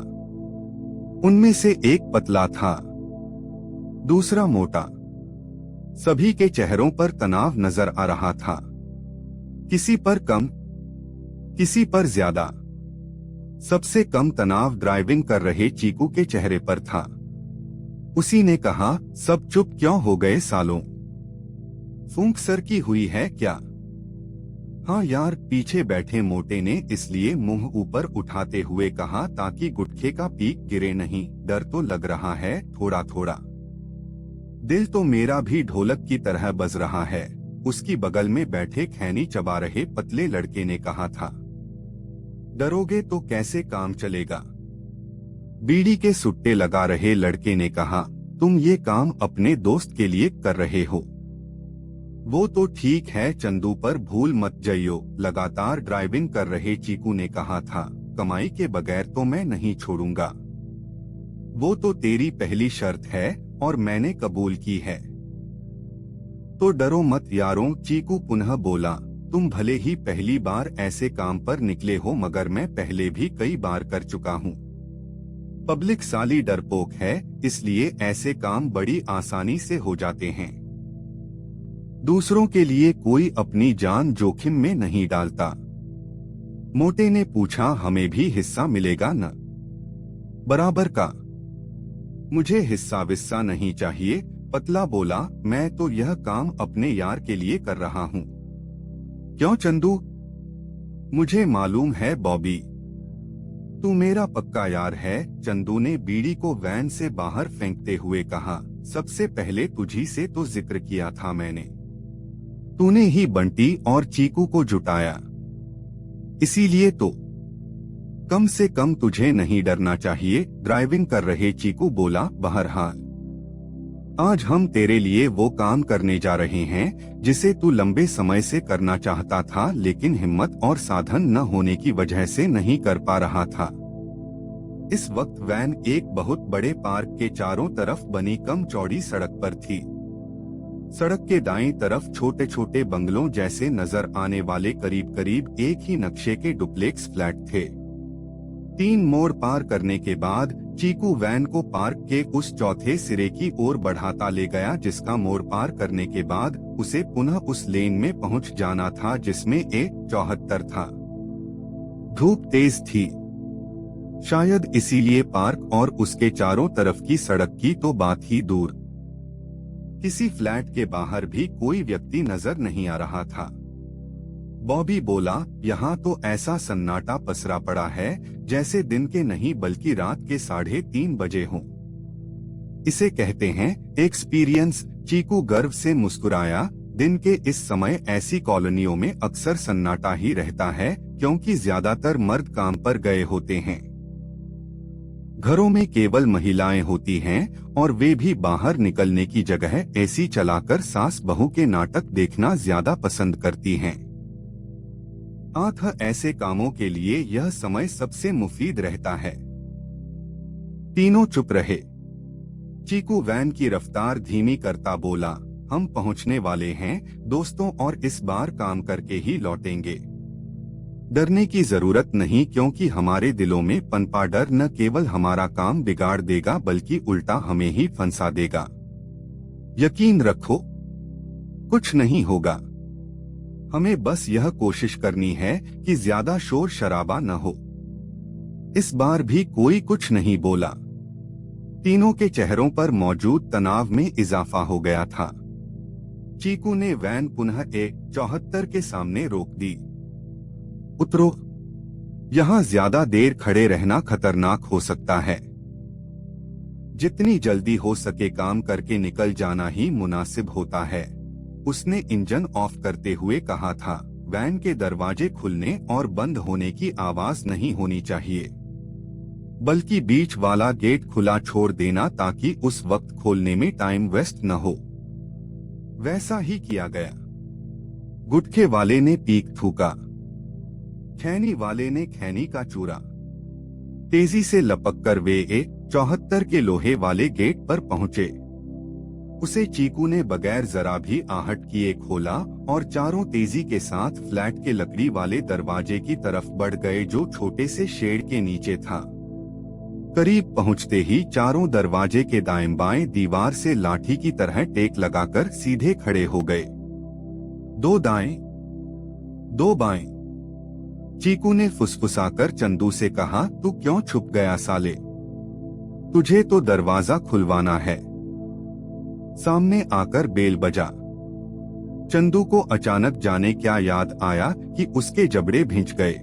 उनमें से एक पतला था, दूसरा मोटा। सभी के चेहरों पर तनाव नजर आ रहा था, किसी पर कम, किसी पर ज्यादा। सबसे कम तनाव ड्राइविंग कर रहे चीकू के चेहरे पर था। उसी ने कहा, सब चुप क्यों हो गए सालों? फूंक सर की हुई है क्या? हाँ यार, पीछे बैठे मोटे ने इसलिए मुंह ऊपर उठाते हुए कहा ताकि गुटखे का पीक गिरे नहीं। डर तो लग रहा है थोड़ा थोड़ा। दिल तो मेरा भी ढोलक की तरह बज रहा है, उसकी बगल में बैठे खैनी चबा रहे पतले लड़के ने कहा था। डरोगे तो कैसे काम चलेगा? बीड़ी के सुट्टे लगा रहे लड़के ने कहा, तुम ये काम अपने दोस्त के लिए कर रहे हो। वो तो ठीक है, चंदू पर भूल मत जाइयो, लगातार ड्राइविंग कर रहे चीकू ने कहा था। कमाई के बगैर तो मैं नहीं छोड़ूंगा। वो तो तेरी पहली शर्त है और मैंने कबूल की है। तो डरो मत यारों, चीकू पुनः बोला। तुम भले ही पहली बार ऐसे काम पर निकले हो, मगर मैं पहले भी कई बार कर चुका हूँ। पब्लिक साली डरपोक है, इसलिए ऐसे काम बड़ी आसानी से हो जाते हैं। दूसरों के लिए कोई अपनी जान जोखिम में नहीं डालता। मोटे ने पूछा, हमें भी हिस्सा मिलेगा न? बराबर का। मुझे हिस्सा विस्सा नहीं चाहिए, पतला बोला। मैं तो यह काम अपने यार के लिए कर रहा हूँ। क्यों चंदू? मुझे मालूम है बॉबी, तू मेरा पक्का यार है। चंदू ने बीड़ी को वैन से बाहर फेंकते हुए कहा, सबसे पहले तुझी से तो जिक्र किया था मैंने। तूने ही बंटी और चीकू को जुटाया, इसीलिए तो। कम से कम तुझे नहीं डरना चाहिए, ड्राइविंग कर रहे चीकू बोला। बहरहाल आज हम तेरे लिए वो काम करने जा रहे हैं जिसे तू लंबे समय से करना चाहता था, लेकिन हिम्मत और साधन न होने की वजह से नहीं कर पा रहा था। इस वक्त वैन एक बहुत बड़े पार्क के चारों तरफ बनी कम चौड़ी सड़क पर थी। सड़क के दाईं तरफ छोटे छोटे बंगलों जैसे नजर आने वाले करीब करीब एक ही नक्शे के डुप्लेक्स फ्लैट थे। 3 मोड़ पार करने के बाद चीकू वैन को पार्क के उस चौथे सिरे की ओर बढ़ाता ले गया, जिसका मोड़ पार करने के बाद उसे पुनः उस लेन में पहुंच जाना था जिसमें A74 था। धूप तेज थी, शायद इसीलिए पार्क और उसके चारों तरफ की सड़क की तो बात ही दूर। किसी फ्लैट के बाहर भी कोई व्यक्ति नजर नहीं आ रहा था। बॉबी बोला, यहाँ तो ऐसा सन्नाटा पसरा पड़ा है जैसे दिन के नहीं बल्कि रात के 3:30 बजे हों। इसे कहते हैं एक्सपीरियंस। चीकू गर्व से मुस्कुराया। दिन के इस समय ऐसी कॉलोनियों में अक्सर सन्नाटा ही रहता है, क्योंकि ज्यादातर मर्द काम पर गए होते हैं। घरों में केवल महिलाएं होती हैं और वे भी बाहर निकलने की जगह एसी चलाकर सास बहू के नाटक देखना ज्यादा पसंद करती हैं। ऐसे कामों के लिए यह समय सबसे मुफीद रहता है। तीनों चुप रहे। चीकू वैन की रफ्तार धीमी करता बोला, हम पहुंचने वाले हैं दोस्तों, और इस बार काम करके ही लौटेंगे। डरने की जरूरत नहीं, क्योंकि हमारे दिलों में पनपा डर न केवल हमारा काम बिगाड़ देगा बल्कि उल्टा हमें ही फंसा देगा। यकीन रखो, कुछ नहीं होगा। हमें बस यह कोशिश करनी है कि ज्यादा शोर शराबा न हो। इस बार भी कोई कुछ नहीं बोला। तीनों के चेहरों पर मौजूद तनाव में इजाफा हो गया था। चीकू ने वैन पुनः A74 के सामने रोक दी। उतरो, यहाँ ज्यादा देर खड़े रहना खतरनाक हो सकता है। जितनी जल्दी हो सके काम करके निकल जाना ही मुनासिब होता है। उसने इंजन ऑफ करते हुए कहा था, वैन के दरवाजे खुलने और बंद होने की आवाज नहीं होनी चाहिए, बल्कि बीच वाला गेट खुला छोड़ देना ताकि उस वक्त खोलने में टाइम वेस्ट न हो। वैसा ही किया गया। गुटखे वाले ने पीक थूका, खैनी वाले ने खैनी का चूरा। तेजी से लपक कर वे 74 के लोहे वाले गेट पर पहुंचे। उसे चीकू ने बगैर जरा भी आहट किए खोला और चारों तेजी के साथ फ्लैट के लकड़ी वाले दरवाजे की तरफ बढ़ गए जो छोटे से शेड के नीचे था। करीब पहुंचते ही चारों दरवाजे के दाएं बाएं दीवार से लाठी की तरह टेक लगाकर सीधे खड़े हो गए। दो दाएं, दो बाएं। चीकू ने फुसफुसाकर चंदू से कहा, तू क्यों छुप गया साले? तुझे तो दरवाजा खुलवाना है। सामने आकर बेल बजा। चंदू को अचानक जाने क्या याद आया कि उसके जबड़े भिंच गए।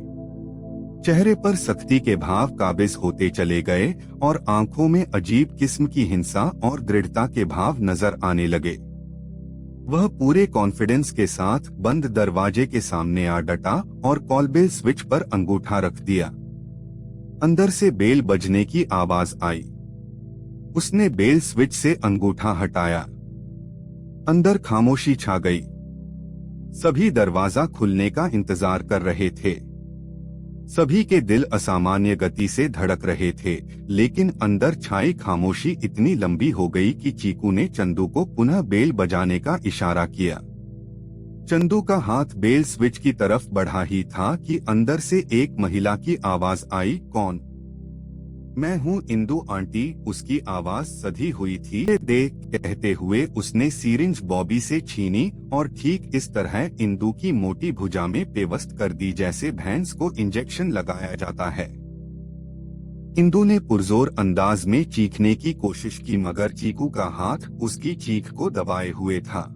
चेहरे पर सख्ती के भाव काबिज होते चले गए और आंखों में अजीब किस्म की हिंसा और दृढ़ता के भाव नजर आने लगे। वह पूरे कॉन्फिडेंस के साथ बंद दरवाजे के सामने आ डटा और कॉलबेल स्विच पर अंगूठा रख दिया। अंदर से बेल बजने की आवाज आई। उसने बेल स्विच से अंगूठा हटाया। अंदर खामोशी छा गई। सभी दरवाजा खुलने का इंतजार कर रहे थे। सभी के दिल असामान्य गति से धड़क रहे थे, लेकिन अंदर छाई खामोशी इतनी लंबी हो गई कि चीकू ने चंदू को पुनः बेल बजाने का इशारा किया। चंदू का हाथ बेल स्विच की तरफ बढ़ा ही था कि अंदर से एक महिला की आवाज आई, कौन? मैं हूँ इंदु आंटी, उसकी आवाज सधी हुई थी। देख कहते हुए उसने सीरिंज बॉबी से छीनी और ठीक इस तरह इंदु की मोटी भुजा में पेवस्त कर दी जैसे भैंस को इंजेक्शन लगाया जाता है। इंदु ने पुरजोर अंदाज में चीखने की कोशिश की, मगर चीकू का हाथ उसकी चीख को दबाए हुए था।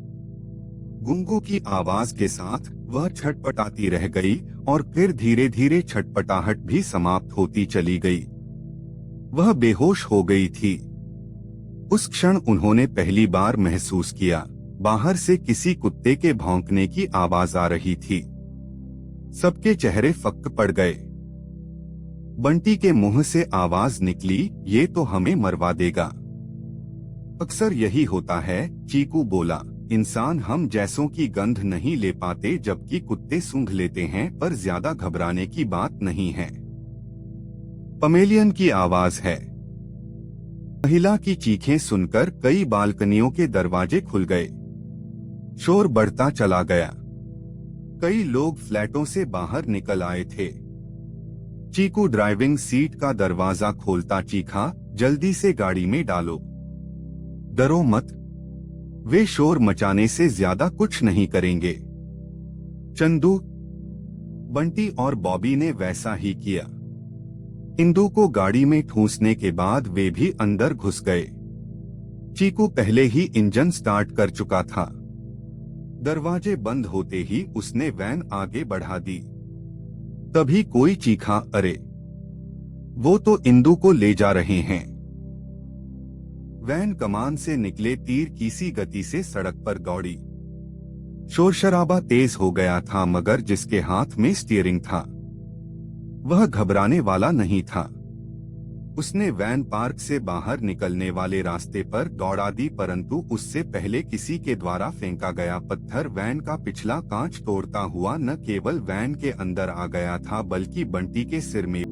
गुंगू की आवाज के साथ वह छटपटाती रह गई और फिर धीरे धीरे छटपटाहट भी समाप्त होती चली गई। वह बेहोश हो गई थी। उस क्षण उन्होंने पहली बार महसूस किया, बाहर से किसी कुत्ते के भौंकने की आवाज आ रही थी। सबके चेहरे फक्क पड़ गए। बंटी के मुंह से आवाज निकली, ये तो हमें मरवा देगा। अक्सर यही होता है, चीकू बोला। इंसान हम जैसों की गंध नहीं ले पाते जबकि कुत्ते सूंघ लेते हैं, पर ज्यादा घबराने की बात नहीं है। पमेलियन की आवाज है। महिला की चीखें सुनकर कई बालकनियों के दरवाजे खुल गए। शोर बढ़ता चला गया। कई लोग फ्लैटों से बाहर निकल आए थे। चीकू ड्राइविंग सीट का दरवाजा खोलता चीखा, जल्दी से गाड़ी में डालो। डरो मत, वे शोर मचाने से ज्यादा कुछ नहीं करेंगे। चंदू, बंटी और बॉबी ने वैसा ही किया। इंदु को गाड़ी में ठूंसने के बाद वे भी अंदर घुस गए। चीकू पहले ही इंजन स्टार्ट कर चुका था। दरवाजे बंद होते ही उसने वैन आगे बढ़ा दी। तभी कोई चीखा, अरे वो तो इंदु को ले जा रहे हैं। वैन कमान से निकले तीर की सी गति से सड़क पर दौड़ी। शोर शराबा तेज हो गया था, मगर जिसके हाथ में स्टीयरिंग था वह घबराने वाला नहीं था। उसने वैन पार्क से बाहर निकलने वाले रास्ते पर दौड़ा दी, परंतु उससे पहले किसी के द्वारा फेंका गया पत्थर वैन का पिछला कांच तोड़ता हुआ न केवल वैन के अंदर आ गया था बल्कि बंटी के सिर में